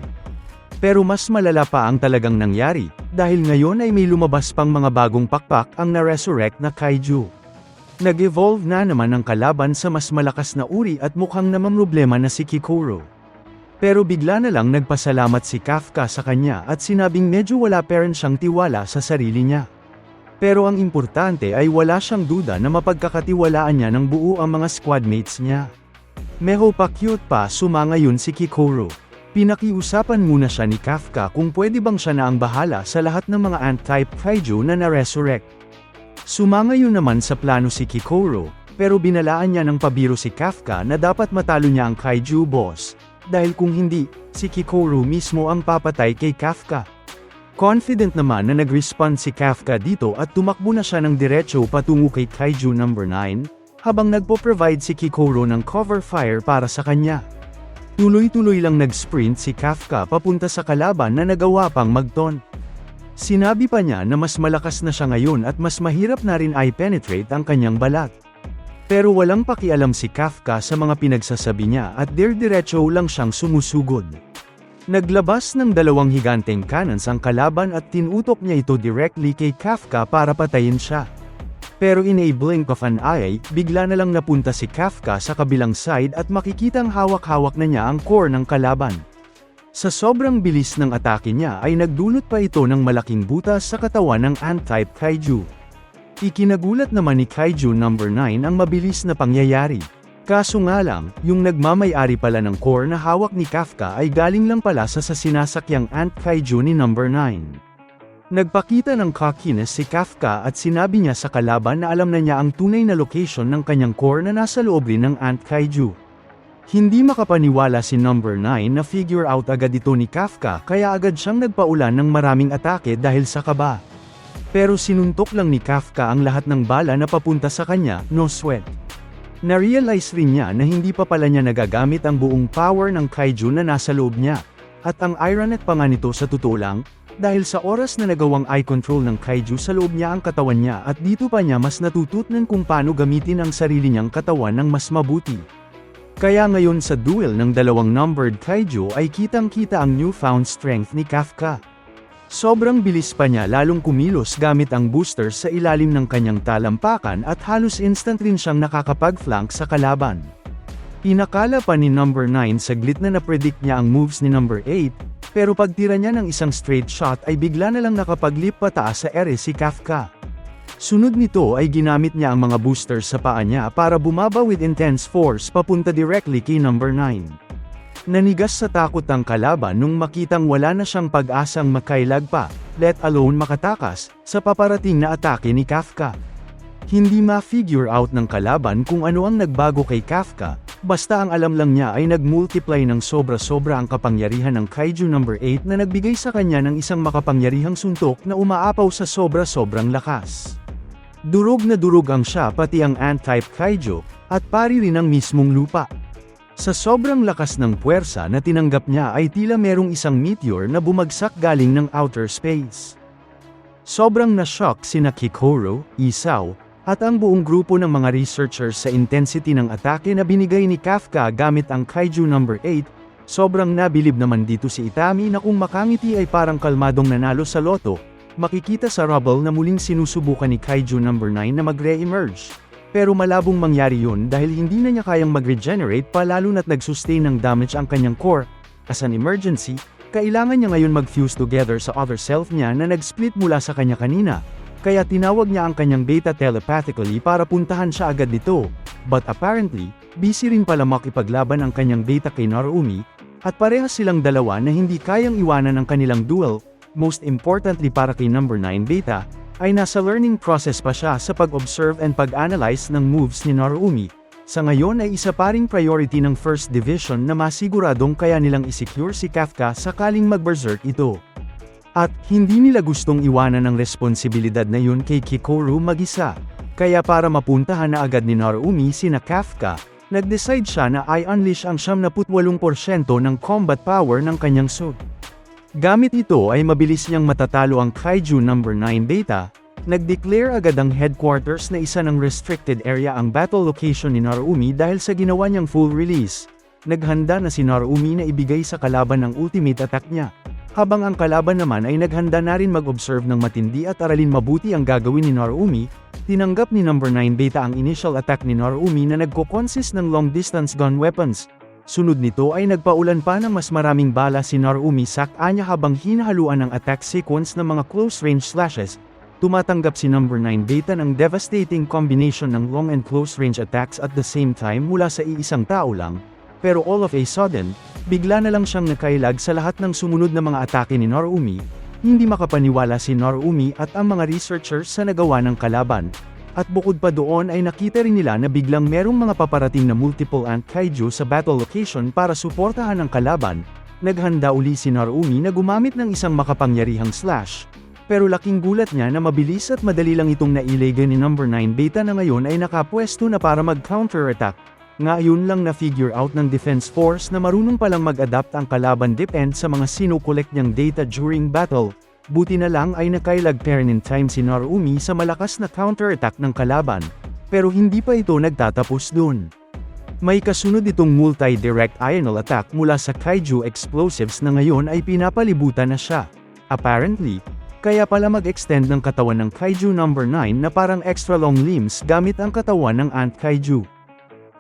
Pero mas malala pa ang talagang nangyari, dahil ngayon ay may lumabas pang mga bagong pakpak ang na-resurrect na Kaiju. Nag-evolve na naman ang kalaban sa mas malakas na uri at mukhang namamroblema na si Kikoro. Pero bigla na lang nagpasalamat si Kafka sa kanya at sinabing medyo wala pa rin siyang tiwala sa sarili niya. Pero ang importante ay wala siyang duda na mapagkakatiwalaan niya ng buo ang mga squadmates niya. Meho pa cute pa sumangayon si Kikoro. Pinakiusapan muna siya ni Kafka kung pwede bang siya na ang bahala sa lahat ng mga ant-type kaiju na na-resurrect. Sumangayon naman sa plano si Kikoro, pero binalaan niya ng pabiro si Kafka na dapat matalo niya ang kaiju boss, dahil kung hindi, si Kikoro mismo ang papatay kay Kafka. Confident naman na nag-respond si Kafka dito at tumakbo na siya ng diretso patungo kay Kaiju number 9, habang nagpo-provide si Kikoro ng cover fire para sa kanya. Tuloy-tuloy lang nag-sprint si Kafka papunta sa kalaban na nagawa pang magton. Sinabi pa niya na mas malakas na siya ngayon at mas mahirap na rin i-penetrate ang kanyang balat. Pero walang pakialam si Kafka sa mga pinagsasabi niya at diretso lang siyang sumusugod. Naglabas ng dalawang higanteng cannons ang kalaban at tinutok niya ito directly kay Kafka para patayin siya. Pero in a blink of an eye, bigla na lang napunta si Kafka sa kabilang side at makikitang hawak-hawak na niya ang core ng kalaban. Sa sobrang bilis ng atake niya ay nagdulot pa ito ng malaking butas sa katawan ng ant-type kaiju. Ikinagulat naman ni Kaiju number 9 ang mabilis na pangyayari. Kaso nga lang, yung nagmamay-ari pala ng core na hawak ni Kafka ay galing lang pala sa sinasakyang ant kaiju ni number 9. Nagpakita ng cockiness si Kafka at sinabi niya sa kalaban na alam na niya ang tunay na location ng kanyang core na nasa loob rin ng ant kaiju. Hindi makapaniwala si number 9 na figure out agad ito ni Kafka kaya agad siyang nagpaulan ng maraming atake dahil sa kaba. Pero sinuntok lang ni Kafka ang lahat ng bala na papunta sa kanya, no sweat. Na-realize rin niya na hindi pa pala niya nagagamit ang buong power ng kaiju na nasa loob niya. At ang Ironet pa nga nito sa totoo lang, dahil sa oras na nagawang eye control ng kaiju sa loob niya ang katawan niya at dito pa niya mas natututnan kung paano gamitin ang sarili niyang katawan ng mas mabuti. Kaya ngayon sa duel ng dalawang numbered kaiju ay kitang-kita ang newfound strength ni Kafka. Sobrang bilis pa niya lalong kumilos gamit ang booster sa ilalim ng kanyang talampakan at halos instant rin siyang nakakapag-flank sa kalaban. Inakala pa ni number 9 saglit na na-predict niya ang moves ni number 8, pero pagtira niya ng isang straight shot ay bigla na lang nakapaglip pataas sa ere si Kafka. Sunod nito ay ginamit niya ang mga boosters sa paa niya para bumaba with intense force papunta directly kay number 9. Nanigas sa takot ang kalaban nung makitang wala na siyang pag-asang makailag pa, let alone makatakas, sa paparating na atake ni Kafka. Hindi ma-figure out ng kalaban kung ano ang nagbago kay Kafka, basta ang alam lang niya ay nag-multiply ng sobra-sobra ang kapangyarihan ng Kaiju number 8 na nagbigay sa kanya ng isang makapangyarihang suntok na umaapaw sa sobra-sobrang lakas. Durog na durog ang siya pati ang ant-type Kaiju, at pari rin ang mismong lupa. Sa sobrang lakas ng puwersa na tinanggap niya ay tila merong isang meteor na bumagsak galing ng outer space. Sobrang na-shock sina Kikoro, Isao, at ang buong grupo ng mga researchers sa intensity ng atake na binigay ni Kafka gamit ang Kaiju number 8, sobrang nabilib naman dito si Itami na kung makangiti ay parang kalmadong nanalo sa loto, makikita sa rubble na muling sinusubukan ni Kaiju number 9 na mag-re-emerge. Pero malabong mangyari yun dahil hindi na niya kayang mag-regenerate pa lalo na't nag-sustain ng damage ang kanyang core. As an emergency, kailangan niya ngayon mag-fuse together sa other self niya na nag-split mula sa kanya kanina. Kaya tinawag niya ang kanyang beta telepathically para puntahan siya agad nito. But apparently, busy rin pala makipaglaban ang kanyang beta kay Narumi, at parehas silang dalawa na hindi kayang iwanan ang kanilang duel. Most importantly para kay number 9 beta, ay nasa learning process pa siya sa pag-observe and pag-analyze ng moves ni Narumi. Sa ngayon ay isa pa ring priority ng First Division na masiguradong kaya nilang isecure si Kafka sakaling mag-berserk ito. At hindi nila gustong iwanan ang responsibilidad na yun kay Kikoru mag-isa. Kaya para mapuntahan na agad ni Narumi sina Kafka, nag-decide siya na i-unleash ang 78% ng combat power ng kanyang suit. Gamit ito ay mabilis niyang matatalo ang Kaiju No. 9 Beta. Nag-declare agad ang headquarters na isa ng restricted area ang battle location ni Narumi dahil sa ginawa niyang full release. Naghanda na si Narumi na ibigay sa kalaban ang ultimate attack niya. Habang ang kalaban naman ay naghanda na rin mag-observe ng matindi at aralin mabuti ang gagawin ni Narumi, tinanggap ni No. 9 Beta ang initial attack ni Narumi na nagko-consist ng long-distance gun weapons. Sunod nito ay nagpaulan pa ng mas maraming bala si Narumi sa kanya habang hinahaluan ng attack sequence ng mga close-range slashes. Tumatanggap si No. 9 Beta ng devastating combination ng long and close-range attacks at the same time mula sa iisang tao lang. Pero all of a sudden, bigla na lang siyang nakailag sa lahat ng sumunod na mga atake ni Narumi. Hindi makapaniwala si Narumi at ang mga researchers sa nagawa ng kalaban. At bukod pa doon ay nakita rin nila na biglang merong mga paparating na multiple ant kaiju sa battle location para suportahan ang kalaban. Naghanda uli si Narumi na gumamit ng isang makapangyarihang slash. Pero laking gulat niya na mabilis at madali lang itong nailagan ni No. 9 Beta na ngayon ay nakapwesto na para mag-counter-attack. Ngayon lang na-figure out ng Defense Force na marunong palang mag-adapt ang kalaban depend sa mga sino-collect niyang data during battle. Buti na lang ay nakailag pa rin in time si Narumi sa malakas na counter-attack ng kalaban. Pero hindi pa ito nagtatapos dun. May kasunod itong multi-direct ional attack mula sa Kaiju Explosives na ngayon ay pinapalibutan na siya. Apparently, kaya pala mag-extend ng katawan ng Kaiju No. 9 na parang extra long limbs gamit ang katawan ng Ant Kaiju.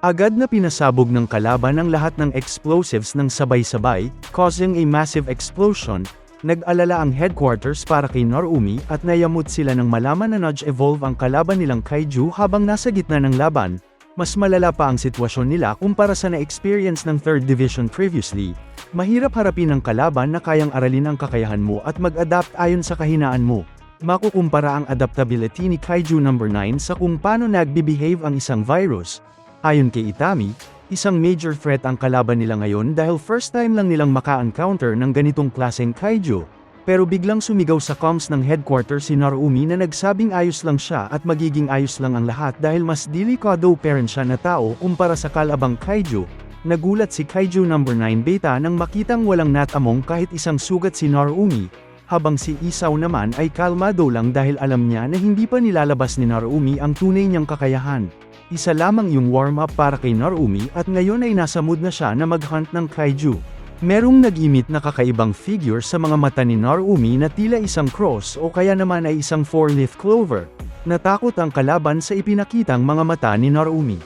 Agad na pinasabog ng kalaban ang lahat ng explosives ng sabay-sabay, causing a massive explosion. Nag-alala ang headquarters para kay Narumi at nayamot sila nang malaman na nudge-evolve ang kalaban nilang Kaiju habang nasa gitna ng laban. Mas malala pa ang sitwasyon nila kumpara sa na-experience ng 3rd Division previously. Mahirap harapin ang kalaban na kayang aralin ang kakayahan mo at mag-adapt ayon sa kahinaan mo. Makukumpara ang adaptability ni Kaiju No. 9 sa kung paano nagbe-behave ang isang virus. Ayon kay Itami, isang major threat ang kalaban nila ngayon dahil first time lang nilang maka-encounter ng ganitong klaseng kaiju. Pero biglang sumigaw sa comms ng headquarters si Narumi na nagsabing ayos lang siya at magiging ayos lang ang lahat dahil mas delikado pa rin siya na tao kumpara sa kalabang kaiju. Nagulat si Kaiju No. 9 Beta nang makitang walang natamong kahit isang sugat si Narumi, habang si Isaw naman ay kalmado lang dahil alam niya na hindi pa nilalabas ni Narumi ang tunay niyang kakayahan. Isa lamang yung warm-up para kay Narumi at ngayon ay nasa mood na siya na mag-hunt ng kaiju. Merong nag-imit na kakaibang figure sa mga mata ni Narumi na tila isang cross o kaya naman ay isang 4-leaf clover. Natakot ang kalaban sa ipinakitang mga mata ni Narumi.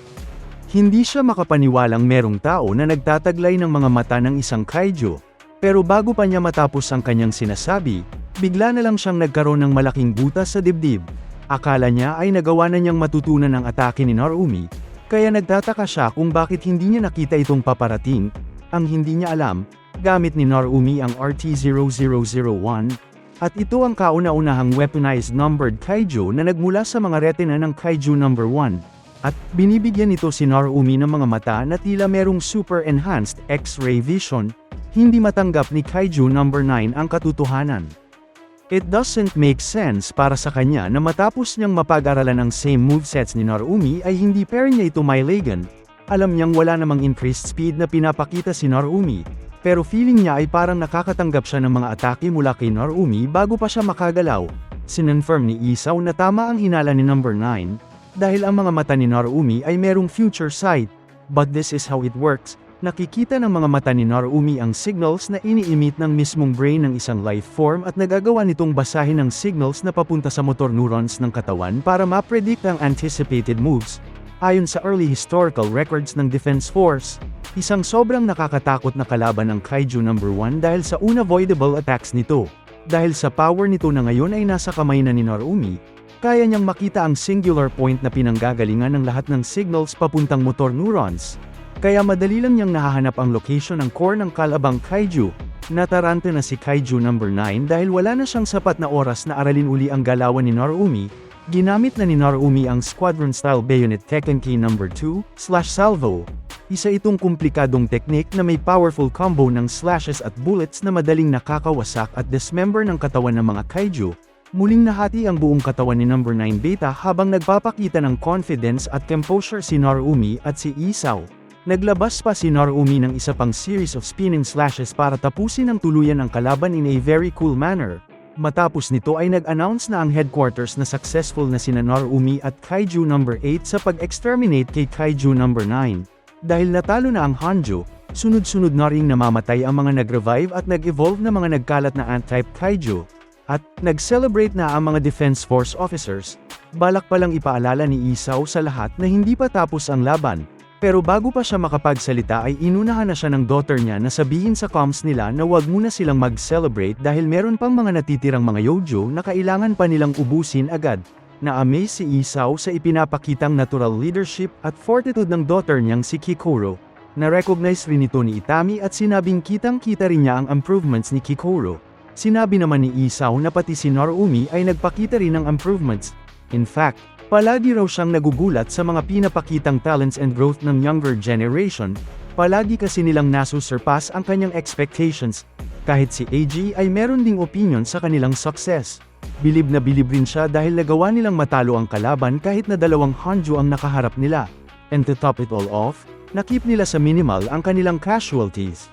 Hindi siya makapaniwalang merong tao na nagtataglay ng mga mata ng isang kaiju. Pero bago pa niya matapos ang kanyang sinasabi, bigla na lang siyang nagkaroon ng malaking butas sa dibdib. Akala niya ay nagawa na niyang matutunan ang atake ni Narumi, kaya nagtataka siya kung bakit hindi niya nakita itong paparating. Ang hindi niya alam, gamit ni Narumi ang RT-0001, at ito ang kauna-unahang weaponized numbered kaiju na nagmula sa mga retina ng Kaiju No. 1. At binibigyan ito si Narumi ng mga mata na tila merong super enhanced X-ray vision. Hindi matanggap ni Kaiju No. 9 ang katotohanan. It doesn't make sense para sa kanya na matapos niyang mapag-aralan ang same movesets ni Narumi ay hindi pa rin niya ito mailagan. Alam niyang wala namang increased speed na pinapakita si Narumi, pero feeling niya ay parang nakakatanggap siya ng mga atake mula kay Narumi bago pa siya makagalaw. Sinonfirm ni Isaw na tama ang hinala ni No. 9, dahil ang mga mata ni Narumi ay merong future sight. But this is how it works. Nakikita ng mga mata ni Narumi ang signals na ini-emit ng mismong brain ng isang life form at nagagawa nitong basahin ang signals na papunta sa motor neurons ng katawan para ma-predict ang anticipated moves. Ayon sa early historical records ng Defense Force, isang sobrang nakakatakot na kalaban ang Kaiju No. 1 dahil sa unavoidable attacks nito. Dahil sa power nito na ngayon ay nasa kamay na ni Narumi, kaya niyang makita ang singular point na pinanggagalingan ng lahat ng signals papuntang motor neurons. Kaya madali lang niyang nahahanap ang location ng core ng kalabang kaiju. Nataranta na si Kaiju No. 9 dahil wala na siyang sapat na oras na aralin uli ang galawan ni Narumi. Ginamit na ni Narumi ang Squadron-style bayonet Tekkenki No. 2/Salvo. Isa itong komplikadong teknik na may powerful combo ng slashes at bullets na madaling nakakawasak at dismember ng katawan ng mga kaiju. Muling nahati ang buong katawan ni No. 9 Beta habang nagpapakita ng confidence at composure si Narumi at si Isao. Naglabas pa si Narumi ng isa pang series of spinning slashes para tapusin ang tuluyan ang kalaban in a very cool manner. Matapos nito ay nag-announce na ang headquarters na successful na sina Narumi at Kaiju No. 8 sa pag-exterminate kay Kaiju No. 9. Dahil natalo na ang Hanjo, sunod-sunod na ring namamatay ang mga nag-revive at nag-evolve na mga nagkalat na ant-type Kaiju. At, nag-celebrate na ang mga Defense Force officers. Balak palang ipaalala ni Isao sa lahat na hindi pa tapos ang laban. Pero bago pa siya makapagsalita ay inunahan na siya ng daughter niya na sabihin sa comms nila na wag muna silang mag-celebrate dahil meron pang mga natitirang mga Yojo na kailangan pa nilang ubusin agad. Na-amaze si Isao sa ipinapakitang natural leadership at fortitude ng daughter niyang si Kikoro. Na-recognize rin ito ni Itami at sinabing kitang-kita rin niya ang improvements ni Kikoro. Sinabi naman ni Isao na pati si Narumi ay nagpakita rin ng improvements. In fact, palagi raw siyang nagugulat sa mga pinapakitang talents and growth ng younger generation, palagi kasi nilang nasusurpass ang kanyang expectations. Kahit si AG ay meron ding opinion sa kanilang success. Bilib na bilib rin siya dahil nagawa nilang matalo ang kalaban kahit na dalawang Hanjo ang nakaharap nila. And to top it all off, nakip nila sa minimal ang kanilang casualties.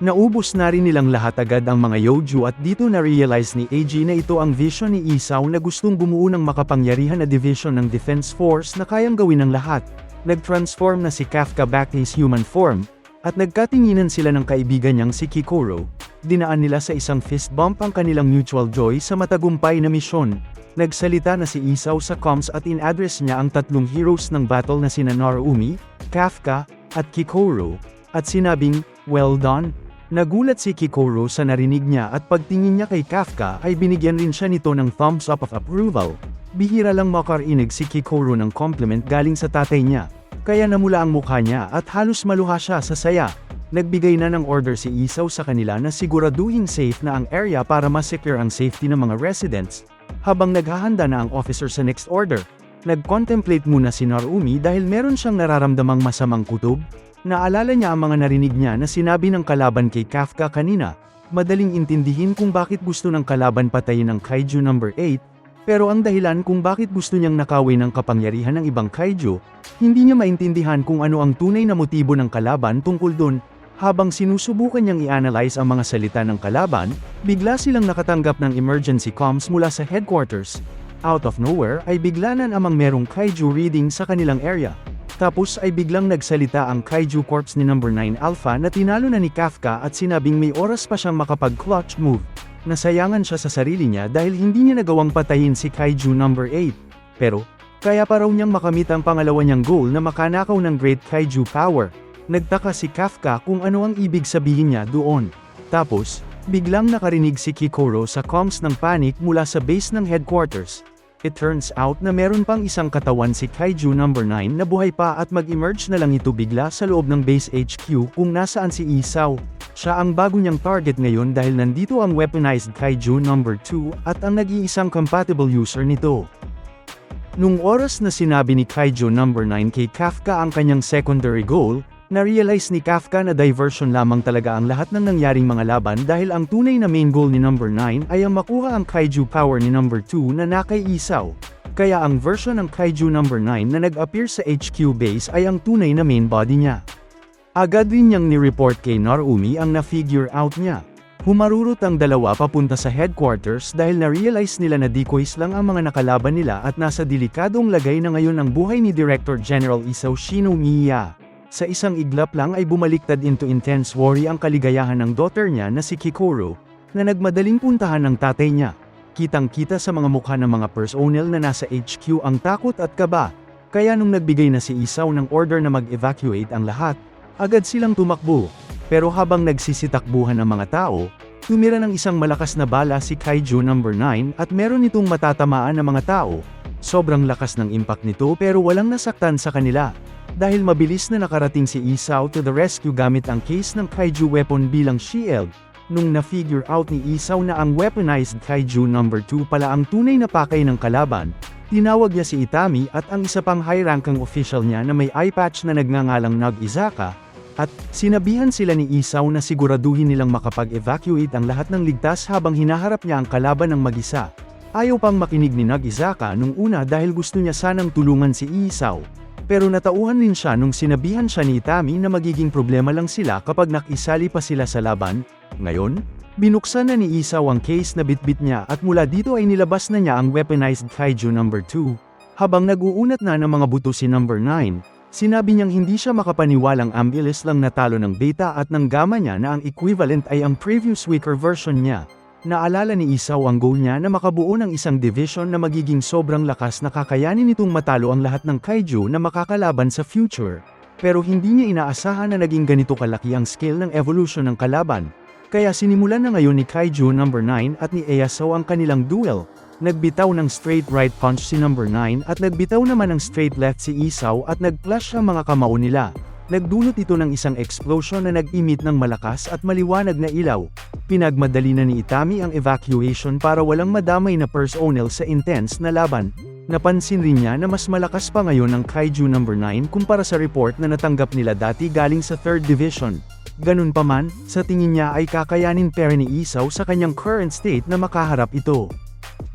Naubos na rin nilang lahat agad ang mga Yojo at dito na-realize ni AG na ito ang vision ni Isao na gustong bumuo ng makapangyarihan na division ng Defense Force na kayang gawin ng lahat. Nag-transform na si Kafka back to his human form, at nagkatinginan sila ng kaibigan niyang si Kikoro. Dinaan nila sa isang fist bump ang kanilang mutual joy sa matagumpay na misyon. Nagsalita na si Isao sa comms at in-address niya ang tatlong heroes ng battle na sina Narumi, Kafka, at Kikoro, at sinabing, "Well done." Nagulat si Kikoro sa narinig niya at pagtingin niya kay Kafka ay binigyan rin siya nito ng thumbs up of approval. Bihira lang makarinig si Kikoro ng compliment galing sa tatay niya, kaya namula ang mukha niya at halos maluha siya sa saya. Nagbigay na ng order si Isao sa kanila na siguraduhin safe na ang area para ma-secure ang safety ng mga residents. Habang naghahanda na ang officer sa next order, nag-contemplate muna si Narumi dahil meron siyang nararamdamang masamang kutob. Naalala niya ang mga narinig niya na sinabi ng kalaban kay Kafka kanina. Madaling intindihin kung bakit gusto ng kalaban patayin ang Kaiju No. 8, pero ang dahilan kung bakit gusto niyang nakawin ng kapangyarihan ng ibang Kaiju, hindi niya maintindihan kung ano ang tunay na motibo ng kalaban tungkol dun. Habang sinusubukan niyang i-analyze ang mga salita ng kalaban, bigla silang nakatanggap ng emergency comms mula sa headquarters. Out of nowhere ay bigla na namang merong Kaiju reading sa kanilang area. Tapos ay biglang nagsalita ang Kaiju Corps ni No. 9 Alpha na tinalo na ni Kafka at sinabing may oras pa siyang makapag-clutch move. Nasayangan siya sa sarili niya dahil hindi niya nagawang patayin si Kaiju No. 8. Pero, kaya pa raw niyang makamit ang pangalawa niyang goal na makanakaw ng Great Kaiju Power. Nagtaka si Kafka kung ano ang ibig sabihin niya doon. Tapos, biglang nakarinig si Kikoro sa comms ng panic mula sa base ng headquarters. It turns out na meron pang isang katawan si Kaiju No. 9 na buhay pa at mag-emerge na lang ito bigla sa loob ng base HQ kung nasaan si Isao. Siya ang bago niyang target ngayon dahil nandito ang weaponized Kaiju No. 2 at ang nag-iisang compatible user nito. Nung oras na sinabi ni Kaiju No. 9 kay Kafka ang kanyang secondary goal, na-realize ni Kafka na diversion lamang talaga ang lahat ng nangyaring mga laban dahil ang tunay na main goal ni No. 9 ay ang makuha ang Kaiju power ni No. 2 na nakay Isao. Kaya ang version ng Kaiju No. 9 na nag-appear sa HQ base ay ang tunay na main body niya. Agad rin niyang ni-report kay Narumi ang na-figure out niya. Humarurot ang dalawa papunta sa headquarters dahil na-realize nila na decoys lang ang mga nakalaban nila at nasa delikadong lagay na ngayon ang buhay ni Director General Isao Shinomiya. Sa isang iglap lang ay bumaliktad into intense worry ang kaligayahan ng daughter niya na si Kikoro, na nagmadaling puntahan ng tatay niya. Kitang-kita sa mga mukha ng mga personnel na nasa HQ ang takot at kaba, kaya nung nagbigay na si Isao ng order na mag-evacuate ang lahat, agad silang tumakbo. Pero habang nagsisitakbuhan ang mga tao, tumira ng isang malakas na bala si Kaiju No. 9 at meron itong matatamaan na mga tao. Sobrang lakas ng impact nito pero walang nasaktan sa kanila. Dahil mabilis na nakarating si Isao to the rescue gamit ang case ng Kaiju weapon bilang shield, Nung na-figure out ni Isaw na ang weaponized Kaiju number 2 pala ang tunay na pakay ng kalaban, tinawag niya si Itami at ang isa pang high-ranking official niya na may eye patch na nagngangalang Nag-Izaka, at sinabihan sila ni Isaw na siguraduhin nilang makapag-evacuate ang lahat ng ligtas habang hinaharap niya ang kalaban ng mag-isa. Ayaw pang makinig ni Nag-Izaka nung una dahil gusto niya sanang tulungan si Isaw. Pero natauhan din siya nung sinabihan siya ni Itami na magiging problema lang sila kapag nakisali pa sila sa laban. Ngayon, binuksan na ni Isaw ang case na bitbit niya at mula dito ay nilabas na niya ang weaponized Kaiju number 2. Habang nag-uunat na ng mga buto si number 9, sinabi niyang hindi siya makapaniwalang Ambulis lang natalo ng beta at ng gamma niya na ang equivalent ay ang previous weaker version niya. Naalala ni Isaw ang goal niya na makabuo ng isang division na magiging sobrang lakas na kakayanin nitong matalo ang lahat ng kaiju na makakalaban sa future. Pero hindi niya inaasahan na naging ganito kalaki ang scale ng evolution ng kalaban. Kaya sinimulan na ngayon ni Kaiju number 9 at ni Eyasaw ang kanilang duel. Nagbitaw ng straight right punch si number 9 at nagbitaw naman ng straight left si Isaw at nag-flash ang mga kamao nila. Nagdulot ito ng isang explosion na nag-emit ng malakas at maliwanag na ilaw. Pinagmadali na ni Itami ang evacuation para walang madamay na personnel sa intense na laban. Napansin rin niya na mas malakas pa ngayon ang Kaiju number 9 kumpara sa report na natanggap nila dati galing sa 3rd Division. Ganun pa man, sa tingin niya ay kakayanin pa rin ni Isaw sa kanyang current state na makaharap ito.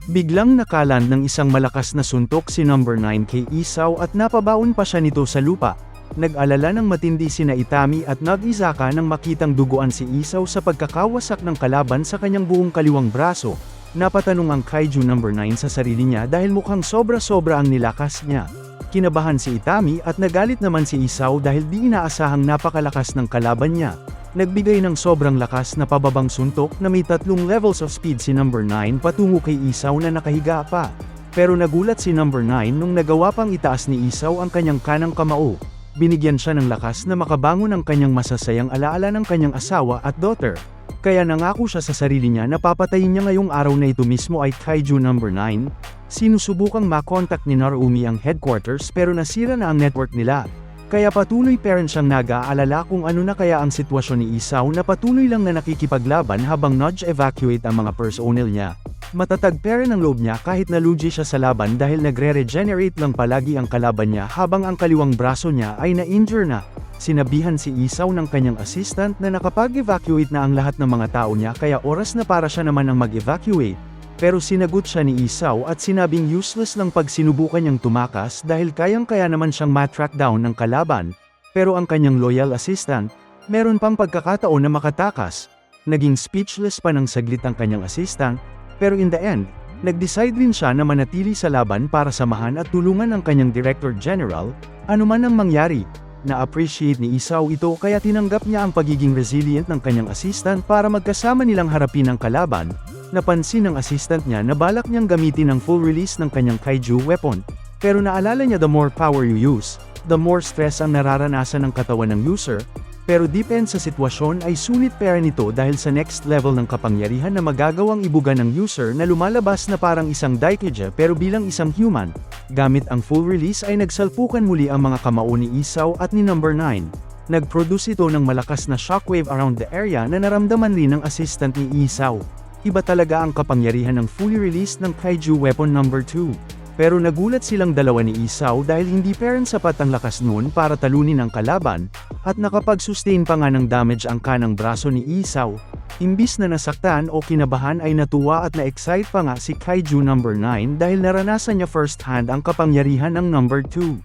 Biglang nakaland ng isang malakas na suntok si number 9 kay Isaw at napabaon pa siya nito sa lupa. Nag-alala ng matindi sina Itami at Nag-Izaka nang makitang duguan si Isaw sa pagkakawasak ng kalaban sa kanyang buong kaliwang braso. Napatanong ang Kaiju number 9 sa sarili niya dahil mukhang sobra-sobra ang nilakas niya. Kinabahan si Itami at nagalit naman si Isaw dahil di inaasahang napakalakas ng kalaban niya. Nagbigay ng sobrang lakas na pababang suntok na may 3 levels of speed si number 9 patungo kay Isaw na nakahiga pa. Pero nagulat si number 9 nung nagawa pang itaas ni Isaw ang kanyang kanang kamao. Binigyan siya ng lakas na makabangon ang kanyang masasayang alaala ng kanyang asawa at daughter. Kaya nangako siya sa sarili niya na papatayin niya ngayong araw na ito mismo ay Kaiju number 9. Sinusubukang makontak ni Narumi ang headquarters pero nasira na ang network nila. Kaya patuloy pa rin siyang nag-aalala kung ano na kaya ang sitwasyon ni Isaw na patuloy lang na nakikipaglaban habang nudge-evacuate ang mga personnel niya. Matatag pa rin ang loob niya kahit nalugi siya sa laban dahil nagre-regenerate lang palagi ang kalaban niya habang ang kaliwang braso niya ay na-injure na. Sinabihan si Isaw ng kanyang assistant na nakapag-evacuate na ang lahat ng mga tao niya kaya oras na para siya naman ang mag-evacuate. Pero sinagot siya ni Isaw at sinabing useless lang pag sinubukan niyang tumakas dahil kayang-kaya naman siyang matrack down ng kalaban. Pero ang kanyang loyal assistant, meron pang pagkakataon na makatakas. Naging speechless pa ng saglit ang kanyang assistant, pero in the end, nag-decide rin siya na manatili sa laban para samahan at tulungan ang kanyang Director General, anuman ang mangyari. Na-appreciate ni Isaw ito kaya tinanggap niya ang pagiging resilient ng kanyang assistant para magkasama nilang harapin ang kalaban. Napansin ng assistant niya na balak niyang gamitin ang full release ng kanyang kaiju weapon. Pero naalala niya the more power you use, the more stress ang nararanasan ng katawan ng user. Pero depen sa sitwasyon ay sulit pa rin ito dahil sa next level ng kapangyarihan na magagawang ibuga ng user na lumalabas na parang isang Daikeja pero bilang isang human. Gamit ang full release ay nagsalpukan muli ang mga kamao ni Isaw at ni number 9. Nag-produce ito ng malakas na shockwave around the area na naramdaman rin ng assistant ni Isaw. Iba talaga ang kapangyarihan ng fully released ng Kaiju weapon number 2. Pero nagulat silang dalawa ni Isaw dahil hindi pa rin sapat ang lakas noon para talunin ang kalaban, at nakapag-sustain pa nga ng damage ang kanang braso ni Isaw. Imbis na nasaktan o kinabahan ay natuwa at na-excite pa nga si Kaiju number 9 dahil naranasan niya first hand ang kapangyarihan ng number 2.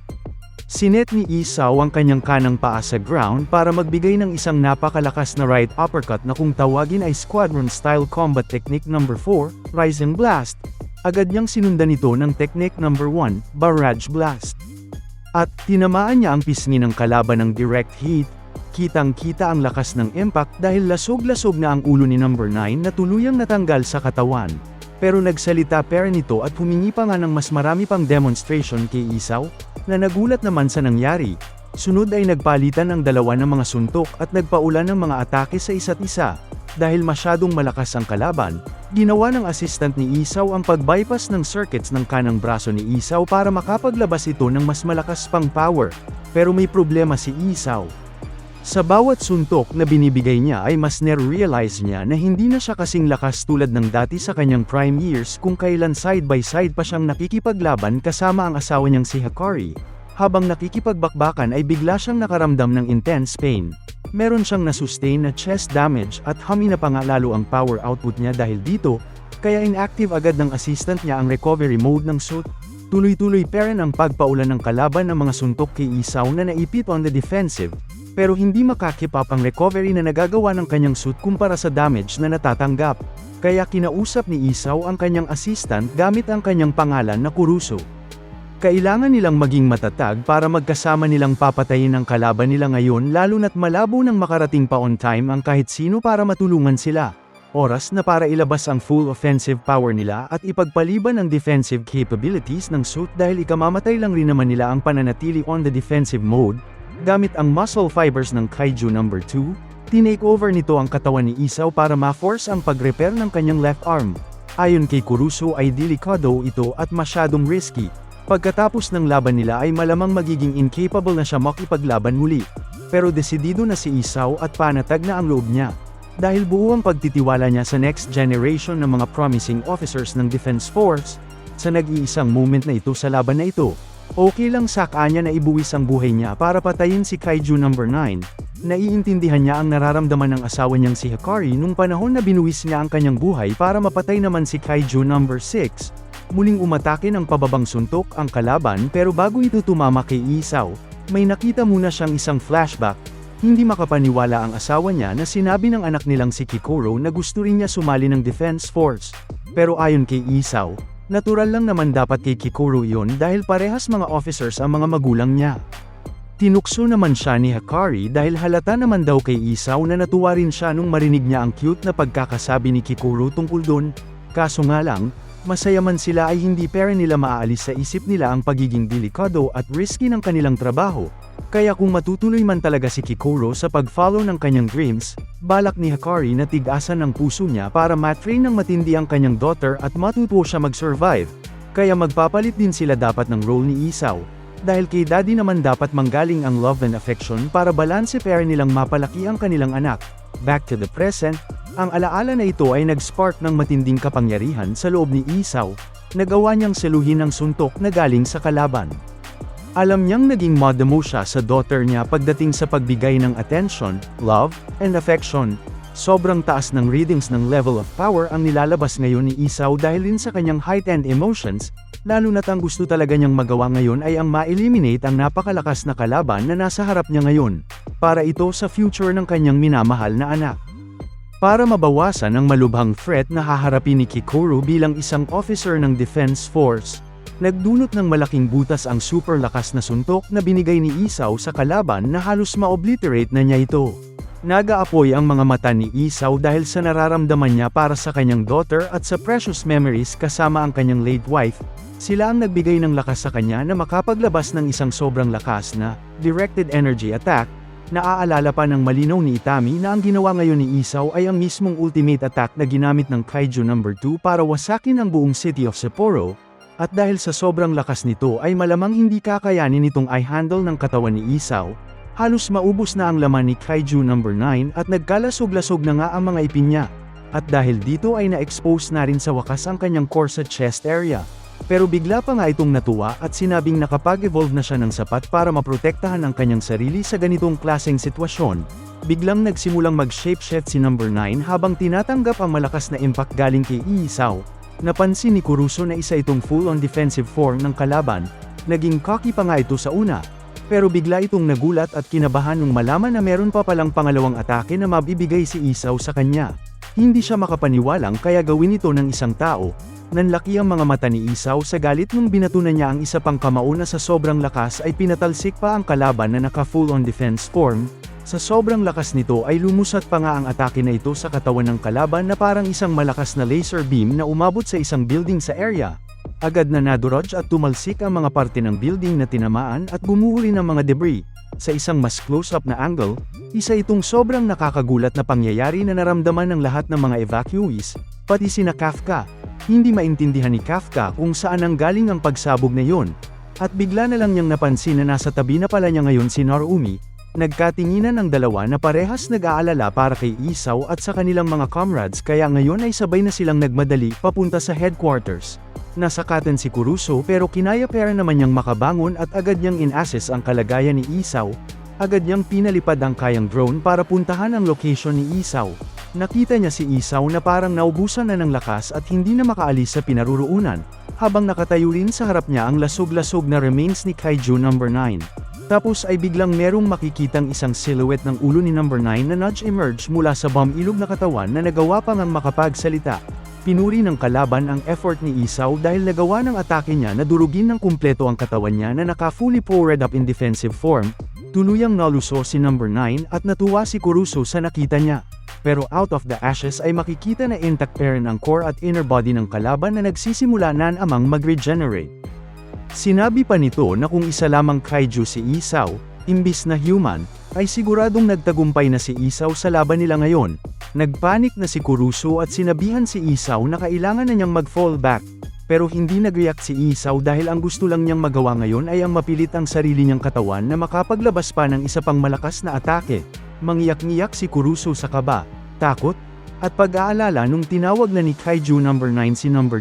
Sinet ni Isaw ang kanyang kanang paa sa ground para magbigay ng isang napakalakas na right uppercut na kung tawagin ay Squadron-style combat technique number 4, Rising Blast. Agad niyang sinundan ito ng technique number 1, Barrage Blast. At tinamaan niya ang pisngi ng kalaban ng direct hit. Kitang-kita ang lakas ng impact dahil lasog-lasog na ang ulo ni number 9 na tuluyang natanggal sa katawan. Pero nagsalita pa rin ito at humingi pa nga ng mas marami pang demonstration kay Isaw, na nagulat naman sa nangyari. Sunod ay nagpalitan ang dalawa ng mga suntok at nagpaulan ng mga atake sa isa't isa. Dahil masyadong malakas ang kalaban, ginawa ng assistant ni Isaw ang pag-bypass ng circuits ng kanang braso ni Isaw para makapaglabas ito ng mas malakas pang power. Pero may problema si Isaw. Sa bawat suntok na binibigay niya ay mas nare-realize niya na hindi na siya kasing lakas tulad ng dati sa kanyang prime years kung kailan side by side pa siyang nakikipaglaban kasama ang asawa niyang si Hikari. Habang nakikipagbakbakan ay bigla siyang nakaramdam ng intense pain. Meron siyang nasustain na chest damage at humina pa nga lalo ang power output niya dahil dito, kaya inactive agad ng assistant niya ang recovery mode ng suit. Tuloy-tuloy pa rin ang pagpaulan ng kalaban ng mga suntok kay Isaw na naipit on the defensive, pero hindi makakip up ang recovery na nagagawa ng kanyang suit kumpara sa damage na natatanggap. Kaya kinausap ni Isaw ang kanyang assistant gamit ang kanyang pangalan na Kuruso. Kailangan nilang maging matatag para magkasama nilang papatayin ang kalaban nila ngayon lalo na't malabo nang makarating pa on time ang kahit sino para matulungan sila. Oras na para ilabas ang full offensive power nila at ipagpaliban ang defensive capabilities ng suit dahil ikamamatay lang rin naman nila ang pananatili on the defensive mode. Gamit ang muscle fibers ng Kaiju No. 2, tinake over nito ang katawan ni Isaw para ma-force ang pag-repair ng kanyang left arm. Ayon kay Kuruso ay delikado ito at masyadong risky. Pagkatapos ng laban nila ay malamang magiging incapable na siya makipaglaban muli. Pero desidido na si Isaw at panatag na ang loob niya. Dahil buo ang pagtitiwala niya sa next generation ng mga promising officers ng Defense Force, sa nag-iisang moment na ito sa laban na ito, okay lang sa kanya na ibuwis ang buhay niya para patayin si Kaiju No. 9. Naiintindihan niya ang nararamdaman ng asawa niyang si Hikari nung panahon na binuwis niya ang kanyang buhay para mapatay naman si Kaiju No. 6. Muling umatake ng pababang suntok ang kalaban pero bago ito tumama kay Isaw, may nakita muna siyang isang flashback. Hindi makapaniwala ang asawa niya na sinabi ng anak nilang si Kikoro na gusto rin niya sumali ng Defense Force. Pero ayon kay Isaw, natural lang naman dapat kay Kikoro yon dahil parehas mga officers ang mga magulang niya. Tinukso naman siya ni Hikari dahil halata naman daw kay Isaw na natuwa rin siya nung marinig niya ang cute na pagkakasabi ni Kikoro tungkol doon. Kaso nga lang, masaya man sila ay hindi pa rin nila maaalis sa isip nila ang pagiging delikado at risky ng kanilang trabaho. Kaya kung matutuloy man talaga si Kikoro sa pag-follow ng kanyang dreams, balak ni Hikari na tigasan ng puso niya para matrain ng matindi ang kanyang daughter at matuto siya mag-survive. Kaya magpapalit din sila dapat ng role ni Isaw. Dahil kay daddy naman dapat manggaling ang love and affection para balanse pair nilang mapalaki ang kanilang anak. Back to the present, ang alaala na ito ay nag-spark ng matinding kapangyarihan sa loob ni Isaw, nagawa niyang seluhin ang suntok na galing sa kalaban. Alam niyang naging modemo siya sa daughter niya pagdating sa pagbigay ng attention, love, and affection. Sobrang taas ng readings ng level of power ang nilalabas ngayon ni Isaw dahil din sa kanyang heightened emotions, lalo na't ang gusto talaga niyang magawa ngayon ay ang ma-eliminate ang napakalakas na kalaban na nasa harap niya ngayon, para ito sa future ng kanyang minamahal na anak. Para mabawasan ang malubhang threat na haharapin ni Kikoro bilang isang officer ng Defense Force, nagdunot ng malaking butas ang super lakas na suntok na binigay ni Isaw sa kalaban na halos ma-obliterate na niya ito. Nag-aapoy ang mga mata ni Isaw dahil sa nararamdaman niya para sa kanyang daughter at sa precious memories kasama ang kanyang late wife. Sila ang nagbigay ng lakas sa kanya na makapaglabas ng isang sobrang lakas na directed energy attack. Naaalala pa ng malinaw ni Itami na ang ginawa ngayon ni Isaw ay ang mismong ultimate attack na ginamit ng Kaiju No. 2 para wasakin ang buong city of Sapporo, at dahil sa sobrang lakas nito ay malamang hindi kakayanin itong i-handle ng katawan ni Isaw. Halos maubos na ang laman ni Kaiju No. 9 at nagkalasog-lasog na nga ang mga ipin niya. At dahil dito ay na-expose na rin sa wakas ang kanyang core sa chest area. Pero bigla pa nga itong natuwa at sinabing nakapag-evolve na siya ng sapat para maprotektahan ang kanyang sarili sa ganitong klaseng sitwasyon. Biglang nagsimulang mag-shapeshift si No. 9 habang tinatanggap ang malakas na impact galing kay Isaw. Napansin ni Kuruso na isa itong full-on defensive form ng kalaban. Naging cocky pa nga ito sa una. Pero bigla itong nagulat at kinabahan nung malaman na meron pa palang pangalawang atake na mabibigay si Isaw sa kanya. Hindi siya makapaniwalang kaya gawin ito ng isang tao. Nanlaki ang mga mata ni Isaw sa galit nung binatunan niya ang isa pang kamao na sa sobrang lakas ay pinatalsik pa ang kalaban na naka full-on defense form. Sa sobrang lakas nito ay lumusat pa nga ang atake na ito sa katawan ng kalaban na parang isang malakas na laser beam na umabot sa isang building sa area. Agad na nadurog at tumalsik ang mga parte ng building na tinamaan at bumuhuli ng mga debris. Sa isang mas close-up na angle, isa itong sobrang nakakagulat na pangyayari na naramdaman ng lahat ng mga evacuees, pati sina Kafka. Hindi maintindihan ni Kafka kung saan ang galing ang pagsabog na yon. At bigla na lang niyang napansin na nasa tabi na pala niya ngayon si Narumi. Nagkatinginan ang dalawa na parehas nag-aalala para kay Isaw at sa kanilang mga comrades kaya ngayon ay sabay na silang nagmadali papunta sa headquarters. Nasakatan si Kuruso pero kinaya-pera naman niyang makabangon at agad niyang in-assess ang kalagayan ni Isaw. Agad niyang pinalipad ang kayang drone para puntahan ang location ni Isaw. Nakita niya si Isaw na parang naubusan na ng lakas at hindi na makaalis sa pinaruruunan, habang nakatayo rin sa harap niya ang lasog-lasog na remains ni Kaiju No. 9. Tapos ay biglang merong makikitang isang silhouette ng ulo ni No. 9 na nudge-emerge mula sa bomb-ilog na katawan na nagawa pang ang makapagsalita. Pinuri ng kalaban ang effort ni Isaw dahil nagawa ng atake niya na durugin ng kumpleto ang katawan niya na naka-fully powered up in defensive form. Tuluyang naluso si No. 9 at natuwa si Kuruso sa nakita niya. Pero out of the ashes ay makikita na intact pa rin ang core at inner body ng kalaban na nagsisimula na amang mag-regenerate. Sinabi pa nito na kung isa lamang kaiju si Isaw, imbis na human, ay siguradong nagtagumpay na si Isaw sa laban nila ngayon. Nagpanik na si Kuruso at sinabihan si Isaw na kailangan na niyang mag-fall back. Pero hindi nag-react si Isaw dahil ang gusto lang niyang magawa ngayon ay ang mapilit ang sarili niyang katawan na makapaglabas pa ng isa pang malakas na atake. Mangyak-ngiyak si Kuruso sa kaba, takot, at pag-aalala nung tinawag na ni Kaiju No. 9 si No. 2,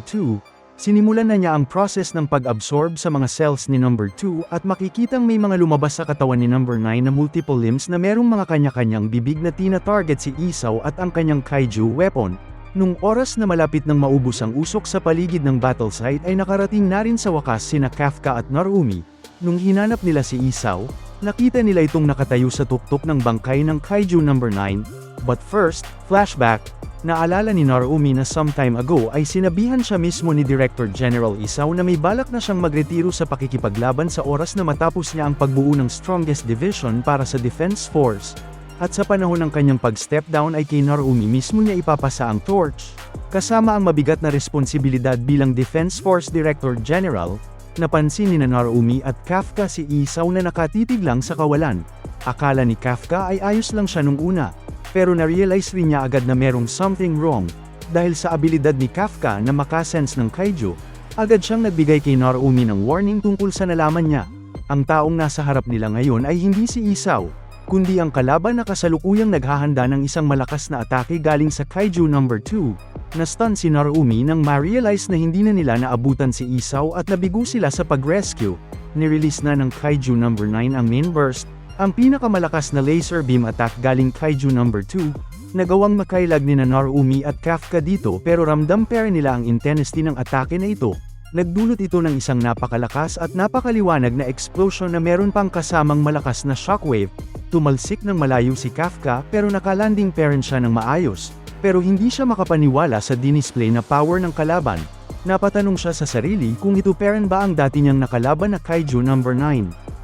sinimulan na niya ang process ng pag-absorb sa mga cells ni No. 2 at makikitang may mga lumabas sa katawan ni No. 9 na multiple limbs na merong mga kanya-kanyang bibig na tina-target si Isaw at ang kanyang Kaiju weapon. Nung oras na malapit nang maubos ang usok sa paligid ng battle site ay nakarating na rin sa wakas sina Kafka at Narumi. Nung hinanap nila si Isaw, nakita nila itong nakatayo sa tuktok ng bangkay ng Kaiju No. 9. But first, flashback, naalala ni Narumi na sometime ago ay sinabihan siya mismo ni Director General Isaw na may balak na siyang magretiro sa pakikipaglaban sa oras na matapos niya ang pagbuo ng strongest division para sa Defense Force. At sa panahon ng kanyang pag-step down ay kay Narumi mismo niya ipapasa ang torch. Kasama ang mabigat na responsibilidad bilang Defense Force Director General, napansin ni Narumi at Kafka si Isaw na nakatitig lang sa kawalan. Akala ni Kafka ay ayos lang siya nung una. Pero na-realize rin niya agad na merong something wrong, dahil sa abilidad ni Kafka na makasense ng kaiju, agad siyang nagbigay kay Narumi ng warning tungkol sa nalaman niya. Ang taong nasa harap nila ngayon ay hindi si Isaw, kundi ang kalaban na kasalukuyang naghahanda ng isang malakas na atake galing sa Kaiju No. 2. Na-stun si Narumi nang ma-realize na hindi na nila naabutan si Isaw at nabigo sila sa pag-rescue. Nirelease na ng Kaiju No. 9 ang main burst, ang pinakamalakas na laser beam attack galing Kaiju No. 2, nagawang makailag ni Narumi at Kafka dito pero ramdam pa rin nila ang intensity ng atake na ito. Nagdulot ito ng isang napakalakas at napakaliwanag na explosion na meron pang kasamang malakas na shockwave. Tumalsik ng malayo si Kafka pero nakalanding pa rin siya ng maayos. Pero hindi siya makapaniwala sa dinisplay na power ng kalaban. Napatanong siya sa sarili kung ito pa rin ba ang dati niyang nakalaban na Kaiju No. 9.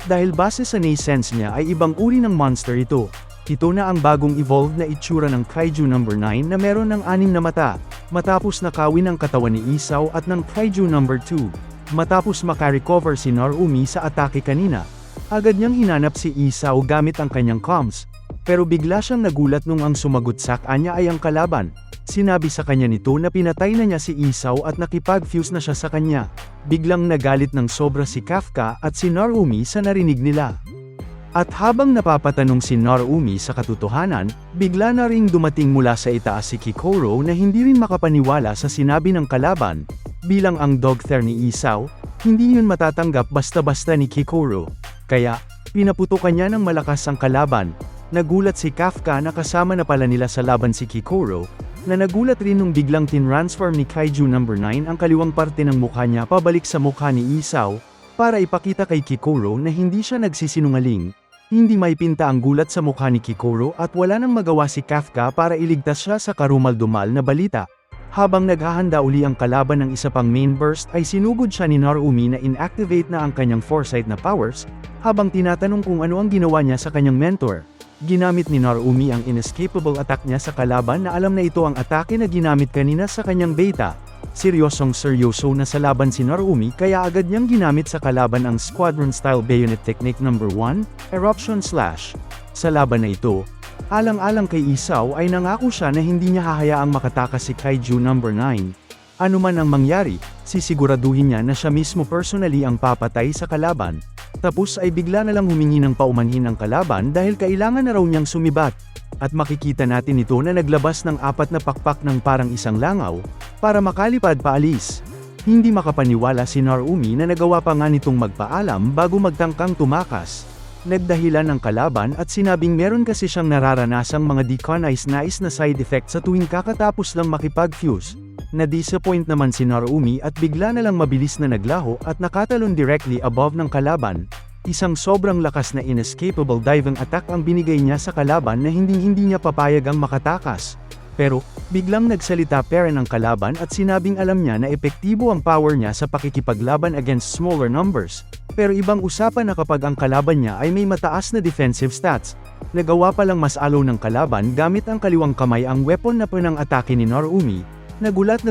Dahil base sa na-sense niya ay ibang uri ng monster ito. Ito na ang bagong evolved na itsura ng Kaiju No. 9 na meron ng 6 na mata, matapos nakawin ang katawan ni Isaw at ng Kaiju No. 2. Matapos makarecover si Narumi sa atake kanina, agad niyang hinanap si Isaw gamit ang kanyang comms. Pero bigla siyang nagulat nung ang sumagot sa kanya ay ang kalaban. Sinabi sa kanya nito na pinatay na niya si Isaw at nakipag-fuse na siya sa kanya. Biglang nagalit ng sobra si Kafka at si Narumi sa narinig nila. At habang napapatanong si Narumi sa katotohanan, bigla na ring dumating mula sa itaas si Kikoro na hindi rin makapaniwala sa sinabi ng kalaban. Bilang ang dogther ni Isaw, hindi yun matatanggap basta-basta ni Kikoro. Kaya, pinaputukan niya ng malakas ang kalaban. Nagulat si Kafka na kasama na pala nila sa laban si Kikoro, na nagulat rin nung biglang tinransform ni Kaiju No. 9 ang kaliwang parte ng mukha niya pabalik sa mukha ni Isaw, para ipakita kay Kikoro na hindi siya nagsisinungaling. Hindi may pinta ang gulat sa mukha ni Kikoro at wala nang magawa si Kafka para iligtas siya sa karumal-dumal na balita. Habang naghahanda uli ang kalaban ng isa pang main burst ay sinugod siya ni Narumi na inactivate na ang kanyang foresight na powers, habang tinatanong kung ano ang ginawa niya sa kanyang mentor. Ginamit ni Narumi ang inescapable attack niya sa kalaban na alam na ito ang atake na ginamit kanina sa kanyang beta. Seryosong-seryoso na sa laban si Narumi kaya agad niyang ginamit sa kalaban ang Squadron-style Bayonet Technique No. 1, Eruption Slash. Sa laban na ito, alang-alang kay Isaw ay nangako siya na hindi niya hahayaang makatakas si Kaiju No. 9. Ano man ang mangyari, sisiguraduhin niya na siya mismo personally ang papatay sa kalaban. Tapos ay bigla na lang humingi ng paumanhin ng kalaban dahil kailangan na raw niyang sumibat. At makikita natin ito na naglabas ng 4 na pakpak ng parang isang langaw, para makalipad paalis. Hindi makapaniwala si Narumi na nagawa pa nga nitong magpaalam bago magtangkang tumakas. Nagdahilan ng kalaban at sinabing meron kasi siyang nararanasang mga di-nais na side effect sa tuwing kakatapos lang makipag-fuse. Na-disappoint naman si Narumi at bigla na lang mabilis na naglaho at nakatalon directly above ng kalaban. Isang sobrang lakas na inescapable diving attack ang binigay niya sa kalaban na hindi niya papayag ang makatakas. Pero, biglang nagsalita Perrin ang kalaban at sinabing alam niya na epektibo ang power niya sa pakikipaglaban against smaller numbers. Pero ibang usapan na kapag ang kalaban niya ay may mataas na defensive stats. Nagawa palang mas alo ng kalaban gamit ang kaliwang kamay ang weapon na panang atake ni Narumi. Nagulat,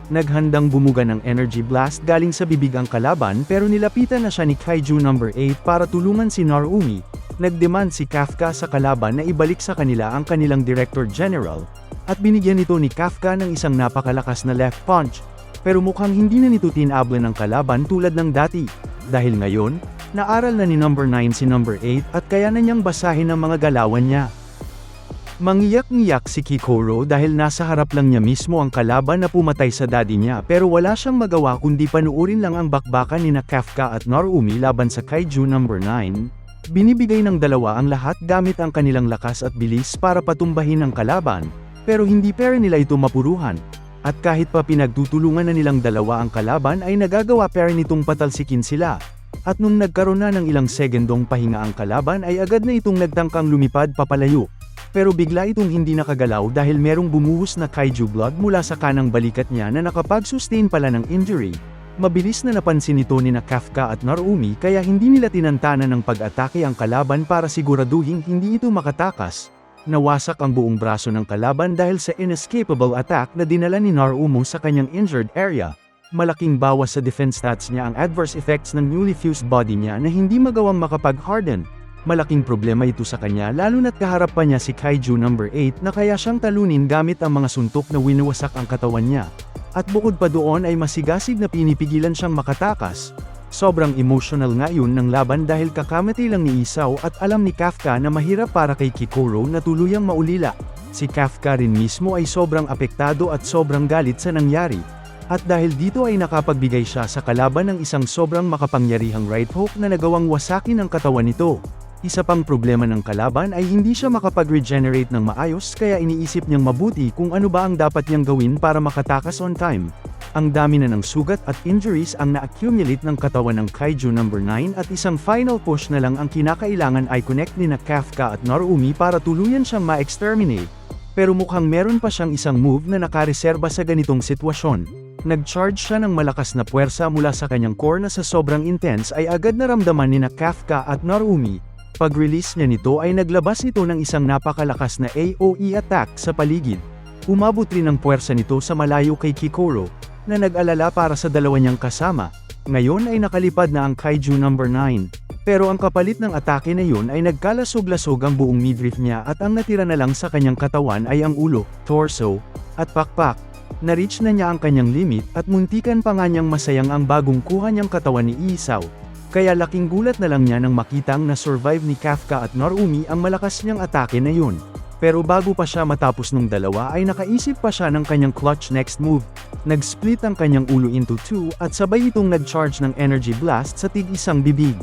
naghandang bumuga ng energy blast galing sa bibig ang kalaban pero nilapitan na siya ni Kaiju number 8 para tulungan si Narumi. Nagdemand si Kafka sa kalaban na ibalik sa kanila ang kanilang Director General, at binigyan nito ni Kafka ng isang napakalakas na left punch. Pero mukhang hindi na nito tinabla ng kalaban tulad ng dati. Dahil ngayon, naaral na ni number 9 si number 8 at kaya na niyang basahin ang mga galawan niya. Mangiyak-ngiyak si Kikoro dahil nasa harap lang niya mismo ang kalaban na pumatay sa daddy niya pero wala siyang magawa kundi panuurin lang ang bakbakan ni Kafka at Narumi laban sa Kaiju number 9. Binibigay ng dalawa ang lahat gamit ang kanilang lakas at bilis para patumbahin ang kalaban, pero hindi pera nila ito mapuruhan. At kahit pa pinagtutulungan na nilang dalawa ang kalaban ay nagagawa pera nitong patalsikin sila. At nung nagkaroon na ng ilang segundong pahinga ang kalaban ay agad na itong nagtangkang lumipad papalayo. Pero bigla itong hindi nakagalaw dahil merong bumuhos na kaiju blood mula sa kanang balikat niya na nakapag-sustain pala ng injury. Mabilis na napansin nito ni Kafka at Narumi kaya hindi nila tinantanan ng pag-atake ang kalaban para siguraduhin hindi ito makatakas. Nawasak ang buong braso ng kalaban dahil sa inescapable attack na dinala ni Narumu sa kanyang injured area. Malaking bawas sa defense stats niya ang adverse effects ng newly fused body niya na hindi magawang makapag-harden. Malaking problema ito sa kanya lalo na't kaharap pa niya si Kaiju number 8 na kaya siyang talunin gamit ang mga suntok na winawasak ang katawan niya. At bukod pa doon ay masigasig na pinipigilan siyang makatakas. Sobrang emotional nga yun ng laban dahil kakamati lang ni Isao at alam ni Kafka na mahirap para kay Kikoro na tuluyang maulila. Si Kafka rin mismo ay sobrang apektado at sobrang galit sa nangyari. At dahil dito ay nakapagbigay siya sa kalaban ng isang sobrang makapangyarihang right hook na nagawang wasakin ang katawan nito. Isa pang problema ng kalaban ay hindi siya makapag-regenerate ng maayos kaya iniisip niyang mabuti kung ano ba ang dapat niyang gawin para makatakas on time. Ang dami na ng sugat at injuries ang na-accumulate ng katawan ng Kaiju number 9 at isang final push na lang ang kinakailangan ay connect ni Kafka at Narumi para tuluyan siyang ma-exterminate. Pero mukhang meron pa siyang isang move na nakareserba sa ganitong sitwasyon. Nag-charge siya ng malakas na puwersa mula sa kanyang core na sa sobrang intense ay agad naramdaman ni Kafka at Narumi. Pag-release niya nito ay naglabas ito ng isang napakalakas na AOE attack sa paligid. Umabot rin ang puwersa nito sa malayo kay Kikoro, na nag-alala para sa dalawa niyang kasama. Ngayon ay nakalipad na ang Kaiju number 9. Pero ang kapalit ng atake na yun ay nagkalasog-lasog ang buong midriff niya at ang natira na lang sa kanyang katawan ay ang ulo, torso, at pakpak. Na-reach na niya ang kanyang limit at muntikan pa nga niyang masayang ang bagong kuha niyang katawan ni Isao. Kaya laking gulat na lang niya nang makitang na-survive ni Kafka at Narumi ang malakas niyang atake na yun. Pero bago pa siya matapos nung dalawa ay nakaisip pa siya ng kanyang clutch next move. Nag-split ang kanyang ulo into 2 at sabay itong nag-charge ng energy blast sa tig-isang bibig.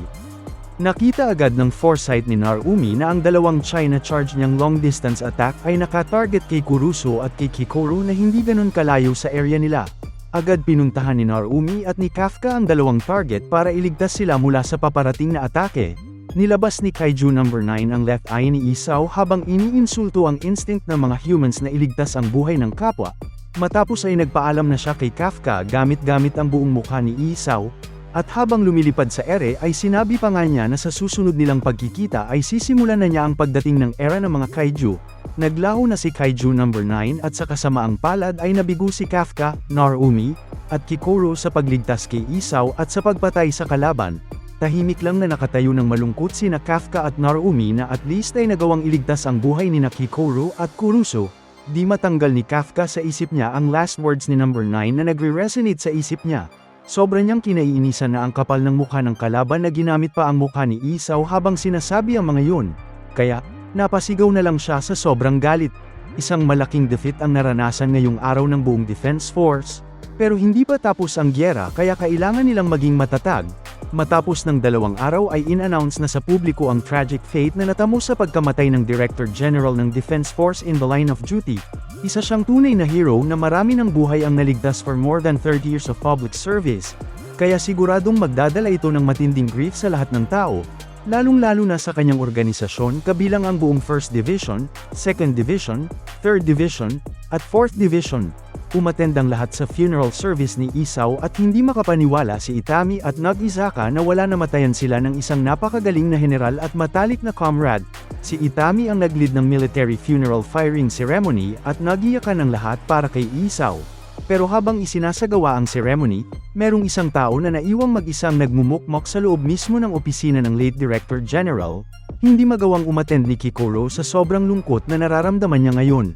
Nakita agad ng foresight ni Narumi na ang dalawang China charge niyang long distance attack ay naka-target kay Kurusu at kay Kikoro na hindi ganun kalayo sa area nila. Agad pinuntahan ni Narumi at ni Kafka ang dalawang target para iligtas sila mula sa paparating na atake. Nilabas ni Kaiju number 9 ang left eye ni Isao habang iniinsulto ang instinct ng mga humans na iligtas ang buhay ng kapwa. Matapos ay nagpaalam na siya kay Kafka gamit ang buong mukha ni Isao. At habang lumilipad sa ere ay sinabi pa nga niya na sa susunod nilang pagkikita ay sisimulan na niya ang pagdating ng era ng mga kaiju. Naglaho na si Kaiju number 9 at sa kasamaang palad ay nabigo si Kafka, Narumi, at Kikoro sa pagligtas kay Isao at sa pagpatay sa kalaban. Tahimik lang na nakatayo ng malungkot sina Kafka at Narumi na at least ay nagawang iligtas ang buhay ni Kikoro at Kurusu. Di matanggal ni Kafka sa isip niya ang last words ni number 9 na nagre-resonate sa isip niya. Sobra niyang kinaiinisan na ang kapal ng mukha ng kalaban na ginamit pa ang mukha ni Isaw habang sinasabi ang mga yun. Kaya, napasigaw na lang siya sa sobrang galit. Isang malaking defeat ang naranasan ngayong araw ng buong Defense Force, pero hindi pa tapos ang gyera kaya kailangan nilang maging matatag. Matapos ng 2 araw ay in-announce na sa publiko ang tragic fate na natamo sa pagkamatay ng Director General ng Defense Force in the line of duty. Isa siyang tunay na hero na marami ng buhay ang naligtas for more than 30 years of public service, kaya siguradong magdadala ito ng matinding grief sa lahat ng tao, lalong-lalo na sa kanyang organisasyon kabilang ang buong 1st Division, 2nd Division, 3rd Division, at 4th Division. Umattend ang lahat sa funeral service ni Isaw at hindi makapaniwala si Itami at Nagizaka na wala namatayan sila ng isang napakagaling na general at matalik na comrade. Si Itami ang nag-lead ng military funeral firing ceremony at nagiyakan ng lahat para kay Isaw. Pero habang isinasagawa ang ceremony, merong isang tao na naiwang mag-isang nagmumukmok sa loob mismo ng opisina ng late Director General. Hindi magawang umattend ni Kikoro sa sobrang lungkot na nararamdaman niya ngayon.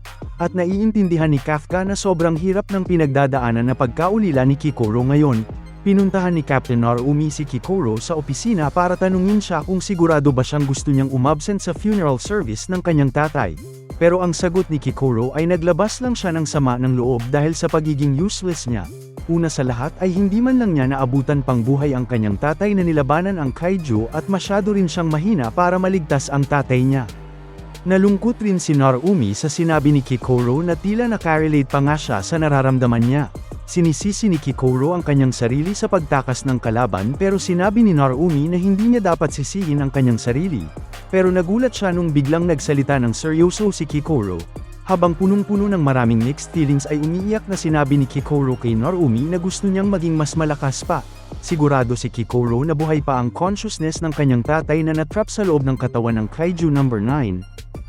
At naiintindihan ni Kafka na sobrang hirap ng pinagdadaanan na pagkaulila ni Kikoro ngayon. Pinuntahan ni Captain Narumi si Kikoro sa opisina para tanungin siya kung sigurado ba siyang gusto niyang umabsent sa funeral service ng kanyang tatay. Pero ang sagot ni Kikoro ay naglabas lang siya ng sama ng loob dahil sa pagiging useless niya. Una sa lahat ay hindi man lang niya naabutan pang buhay ang kanyang tatay na nilabanan ang kaiju at masyado rin siyang mahina para maligtas ang tatay niya. Nalungkot rin si Narumi sa sinabi ni Kikoro na tila nakarelate pa nga siya sa nararamdaman niya. Sinisisi ni Kikoro ang kanyang sarili sa pagtakas ng kalaban pero sinabi ni Narumi na hindi niya dapat sisihin ang kanyang sarili. Pero nagulat siya nung biglang nagsalita ng seryoso si Kikoro. Habang punong-puno ng maraming mixed feelings ay umiiyak na sinabi ni Kikoro kay Narumi na gusto niyang maging mas malakas pa. Sigurado si Kikoro na buhay pa ang consciousness ng kanyang tatay na natrap sa loob ng katawan ng Kaiju number 9.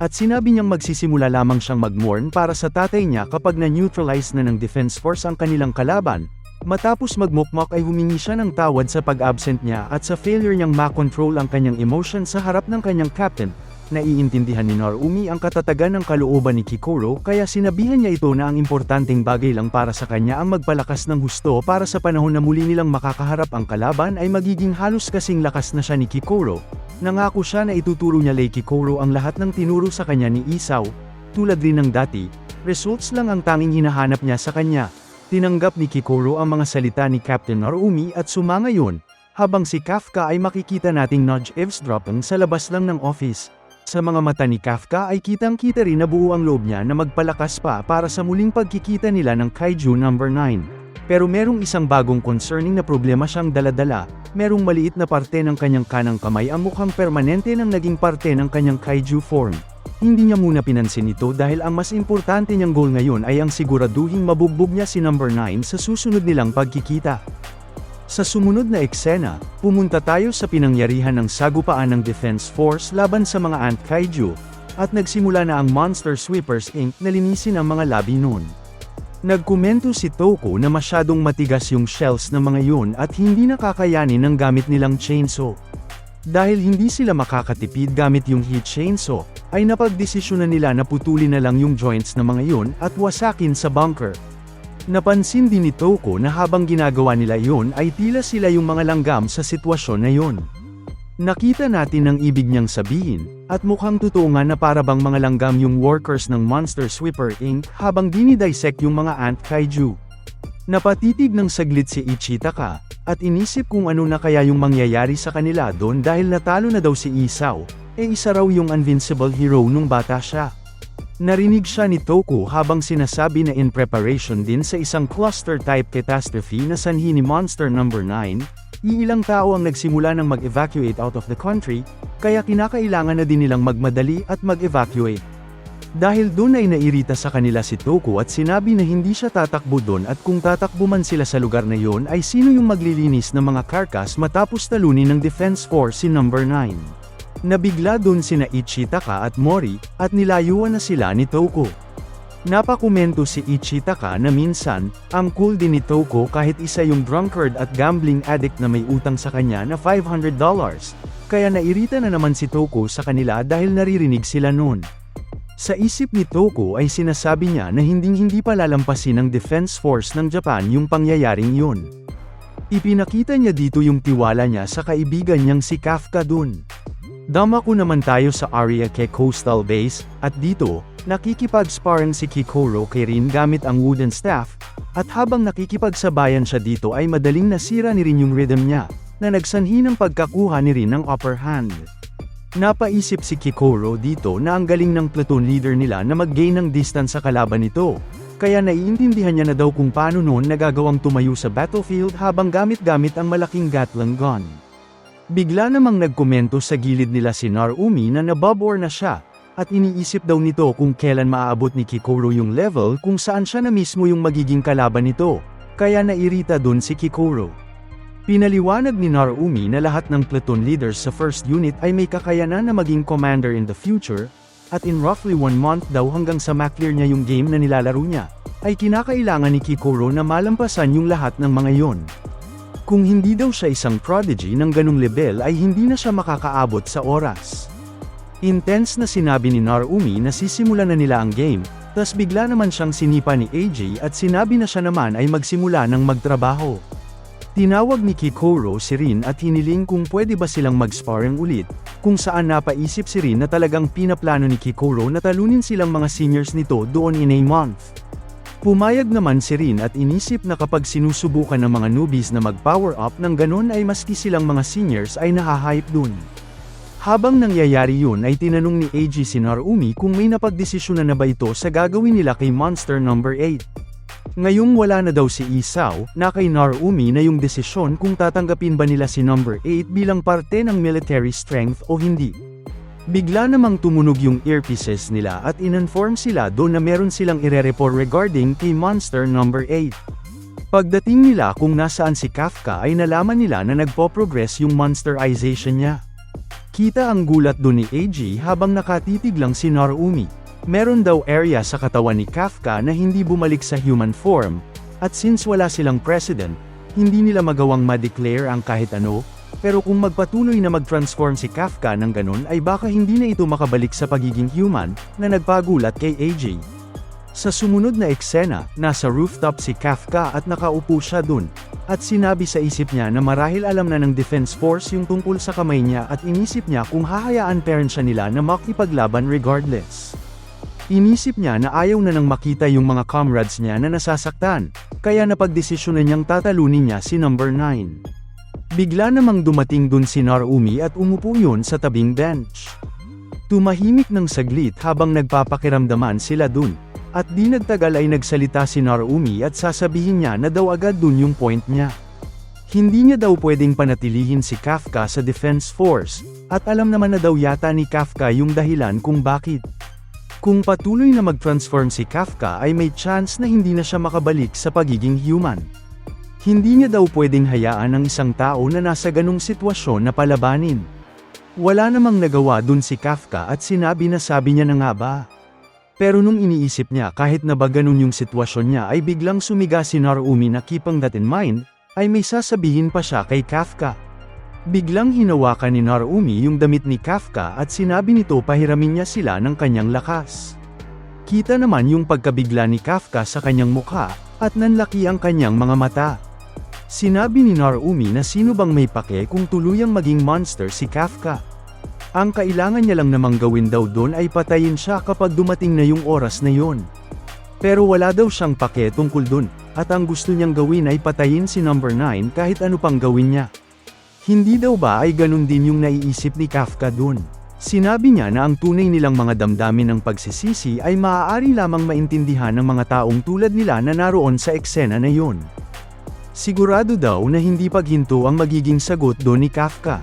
At sinabi niyang magsisimula lamang siyang mag-mourn para sa tatay niya kapag na-neutralize na ng Defense Force ang kanilang kalaban. Matapos magmukmok ay humingi siya ng tawad sa pag-absent niya at sa failure niyang makontrol ang kanyang emotion sa harap ng kanyang captain. Naiintindihan ni Narumi ang katatagan ng kalooban ni Kikoro kaya sinabihan niya ito na ang importanteng bagay lang para sa kanya ang magpalakas ng husto para sa panahon na muli nilang makakaharap ang kalaban ay magiging halos kasing lakas na siya ni Kikoro. Nangako siya na ituturo niya kay Kikoro ang lahat ng tinuro sa kanya ni Isaw. Tulad rin ng dati, results lang ang tanging hinahanap niya sa kanya. Tinanggap ni Kikoro ang mga salita ni Captain Narumi at sumangayon, habang si Kafka ay makikita nating nudge eavesdropping sa labas lang ng office. Sa mga mata ni Kafka ay kitang-kita rin na buo ang loob niya na magpalakas pa para sa muling pagkikita nila ng Kaiju number 9. Pero merong isang bagong concerning na problema siyang daladala, merong maliit na parte ng kanyang kanang kamay ang mukhang permanente ng naging parte ng kanyang Kaiju form. Hindi niya muna pinansin ito dahil ang mas importante niyang goal ngayon ay ang siguraduhing mabugbog niya si number 9 sa susunod nilang pagkikita. Sa sumunod na eksena, pumunta tayo sa pinangyarihan ng sagupaan ng Defense Force laban sa mga Ant Kaiju, at nagsimula na ang Monster Sweepers Inc. na linisin ang mga labi noon. Nagkomento si Toko na masyadong matigas yung shells ng mga yun at hindi nakakayanin ng gamit nilang chainsaw. Dahil hindi sila makakatipid gamit yung heat chainsaw, ay napagdesisyonan nila na putulin na lang yung joints ng mga yun at wasakin sa bunker. Napansin din ni Toko na habang ginagawa nila yun ay tila sila yung mga langgam sa sitwasyon na yun. Nakita natin ang ibig niyang sabihin, at mukhang totoo nga na para bang mga langgam yung workers ng Monster Sweeper Inc. habang dinidissect yung mga Ant Kaiju. Napatitig ng saglit si Ichitaka, at inisip kung ano na kaya yung mangyayari sa kanila doon dahil natalo na daw si Isaw, isa raw yung invincible hero nung bata siya. Narinig siya ni Toko habang sinasabi na in preparation din sa isang cluster-type catastrophe na sanhi ni Monster number 9, iilang tao ang nagsimula ng mag-evacuate out of the country, kaya kinakailangan na din nilang magmadali at mag-evacuate. Dahil doon ay nairita sa kanila si Toko at sinabi na hindi siya tatakbo doon at kung tatakbo man sila sa lugar na yon ay sino yung maglilinis ng mga karkas matapos talunin ng Defense Force si number 9. Nabigla doon sina Ichitaka at Mori, at nilayuan na sila ni Toko. Napakomento si Ichitaka na minsan, ang cool din ni Toko kahit isa yung drunkard at gambling addict na may utang sa kanya na $500. Kaya nairita na naman si Toko sa kanila dahil naririnig sila noon. Sa isip ni Toko ay sinasabi niya na hinding-hindi pa lalampasin ng Defense Force ng Japan yung pangyayaring yun. Ipinakita niya dito yung tiwala niya sa kaibigan niyang si Kafka dun. Dumako naman tayo sa area kay Coastal Base, at dito, nakikipag-sparring si Kikoro kay Rin gamit ang wooden staff, at habang nakikipagsabayan siya dito ay madaling nasira ni Rin yung rhythm niya, na nagsanhi ng pagkakuha ni Rin ng upper hand. Napaisip si Kikoro dito na ang galing ng platoon leader nila na mag-gain ng distance sa kalaban nito. Kaya naiintindihan niya na daw kung paano noon nagagawang tumayo sa battlefield habang gamit-gamit ang malaking Gatling gun. Bigla namang nagkomento sa gilid nila si Narumi na nabobore na siya, at iniisip daw nito kung kailan maaabot ni Kikoro yung level kung saan siya na mismo yung magiging kalaban nito, kaya nairita dun si Kikoro. Pinaliwanag ni Narumi na lahat ng platoon leaders sa first unit ay may kakayanan na maging commander in the future, at in roughly 1 month daw hanggang sa ma-clear niya yung game na nilalaro niya, ay kinakailangan ni Kikoro na malampasan yung lahat ng mga yon. Kung hindi daw siya isang prodigy ng ganung level ay hindi na siya makakaabot sa oras. Intense na sinabi ni Narumi na sisimulan na nila ang game, tas bigla naman siyang sinipa ni AJ at sinabi na siya naman ay magsimula ng magtrabaho. Tinawag ni Kikoro si Rin at hiniling kung pwede ba silang mag-sparring ulit, kung saan napaisip si Rin na talagang pinaplano ni Kikoro na talunin silang mga seniors nito doon in a month. Pumayag naman si Rin at inisip na kapag sinusubukan ng mga newbies na mag-power up ng ganon ay maski silang mga seniors ay nahahype dun. Habang nangyayari yun ay tinanong ni AJ si Narumi kung may napagdesisyonan na ba ito sa gagawin nila kay Monster No. 8. Ngayong wala na daw si Isao, na kay Narumi na yung desisyon kung tatanggapin ba nila si No. 8 bilang parte ng military strength o hindi. Bigla namang tumunog yung earpieces nila at in-inform sila doon na meron silang ire-report regarding kay Monster No. 8. Pagdating nila kung nasaan si Kafka ay nalaman nila na nagpo-progress yung monsterization niya. Kita ang gulat doon ni AJ habang nakatitig lang si Narumi. Meron daw area sa katawan ni Kafka na hindi bumalik sa human form, at since wala silang president, hindi nila magawang ma-declare ang kahit ano, pero kung magpatuloy na mag-transform si Kafka ng ganun ay baka hindi na ito makabalik sa pagiging human, na nagpagulat kay AJ. Sa sumunod na eksena, nasa rooftop si Kafka at nakaupo siya dun, at sinabi sa isip niya na marahil alam na ng Defense Force yung tungkol sa kamay niya at inisip niya kung hahayaan pa rin siya nila na makipaglaban regardless. Inisip niya na ayaw na nang makita yung mga comrades niya na nasasaktan, kaya napagdesisyonan niyang tatalunin niya si No. 9. Bigla namang dumating dun si Narumi at umupo yun sa tabing bench. Tumahimik ng saglit habang nagpapakiramdaman sila dun, at di nagtagal ay nagsalita si Narumi at sasabihin niya na daw agad dun yung point niya. Hindi niya daw pwedeng panatilihin si Kafka sa Defense Force, at alam naman na daw yata ni Kafka yung dahilan kung bakit. Kung patuloy na mag-transform si Kafka ay may chance na hindi na siya makabalik sa pagiging human. Hindi niya daw pwedeng hayaan ang isang tao na nasa ganung sitwasyon na palabanin. Wala namang nagawa dun si Kafka at sinabi na sabi niya na nga ba. Pero nung iniisip niya kahit na ba ganun yung sitwasyon niya ay biglang sumiga si Narumi na keeping that in mind, ay may sasabihin pa siya kay Kafka. Biglang hinawakan ni Narumi yung damit ni Kafka at sinabi nito pahiramin niya sila ng kanyang lakas. Kita naman yung pagkabigla ni Kafka sa kanyang mukha, at nanlaki ang kanyang mga mata. Sinabi ni Narumi na sino bang may pake kung tuluyang maging monster si Kafka. Ang kailangan niya lang namang gawin daw doon ay patayin siya kapag dumating na yung oras na yon. Pero wala daw siyang pake tungkol doon, at ang gusto niyang gawin ay patayin si No. 9 kahit ano pang gawin niya. Hindi daw ba ay ganun din yung naiisip ni Kafka dun? Sinabi niya na ang tunay nilang mga damdamin ng pagsisisi ay maaari lamang maintindihan ng mga taong tulad nila na naroon sa eksena na yun. Sigurado daw na hindi paghinto ang magiging sagot doon ni Kafka.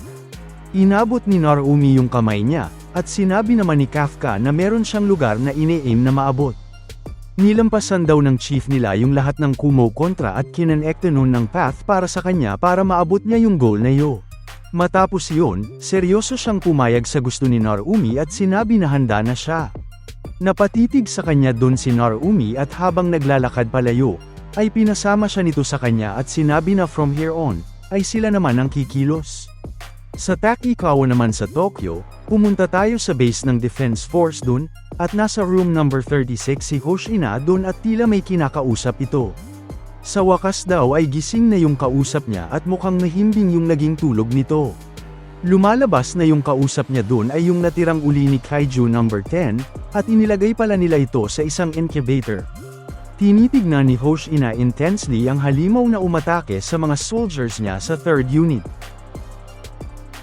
Inabot ni Narumi yung kamay niya, at sinabi naman ni Kafka na meron siyang lugar na ine-aim na maabot. Nilampasan daw ng chief nila yung lahat ng Kumo kontra at kinonekta nun ng path para sa kanya para maabot niya yung goal na yun. Matapos yun, seryoso siyang pumayag sa gusto ni Narumi at sinabi na handa na siya. Napatitig sa kanya doon si Narumi at habang naglalakad palayo, ay pinasama siya nito sa kanya at sinabi na from here on, ay sila naman ang kikilos. Sa Takikawa naman sa Tokyo, pumunta tayo sa base ng Defense Force dun, at nasa room number 36 si Hoshina dun at tila may kinakausap ito. Sa wakas daw ay gising na yung kausap niya at mukhang nahimbing yung naging tulog nito. Lumalabas na yung kausap niya dun ay yung natirang uli ni Kaiju number 10, at inilagay pala nila ito sa isang incubator. Tinitignan ni Hoshina intensely ang halimaw na umatake sa mga soldiers niya sa 3rd unit.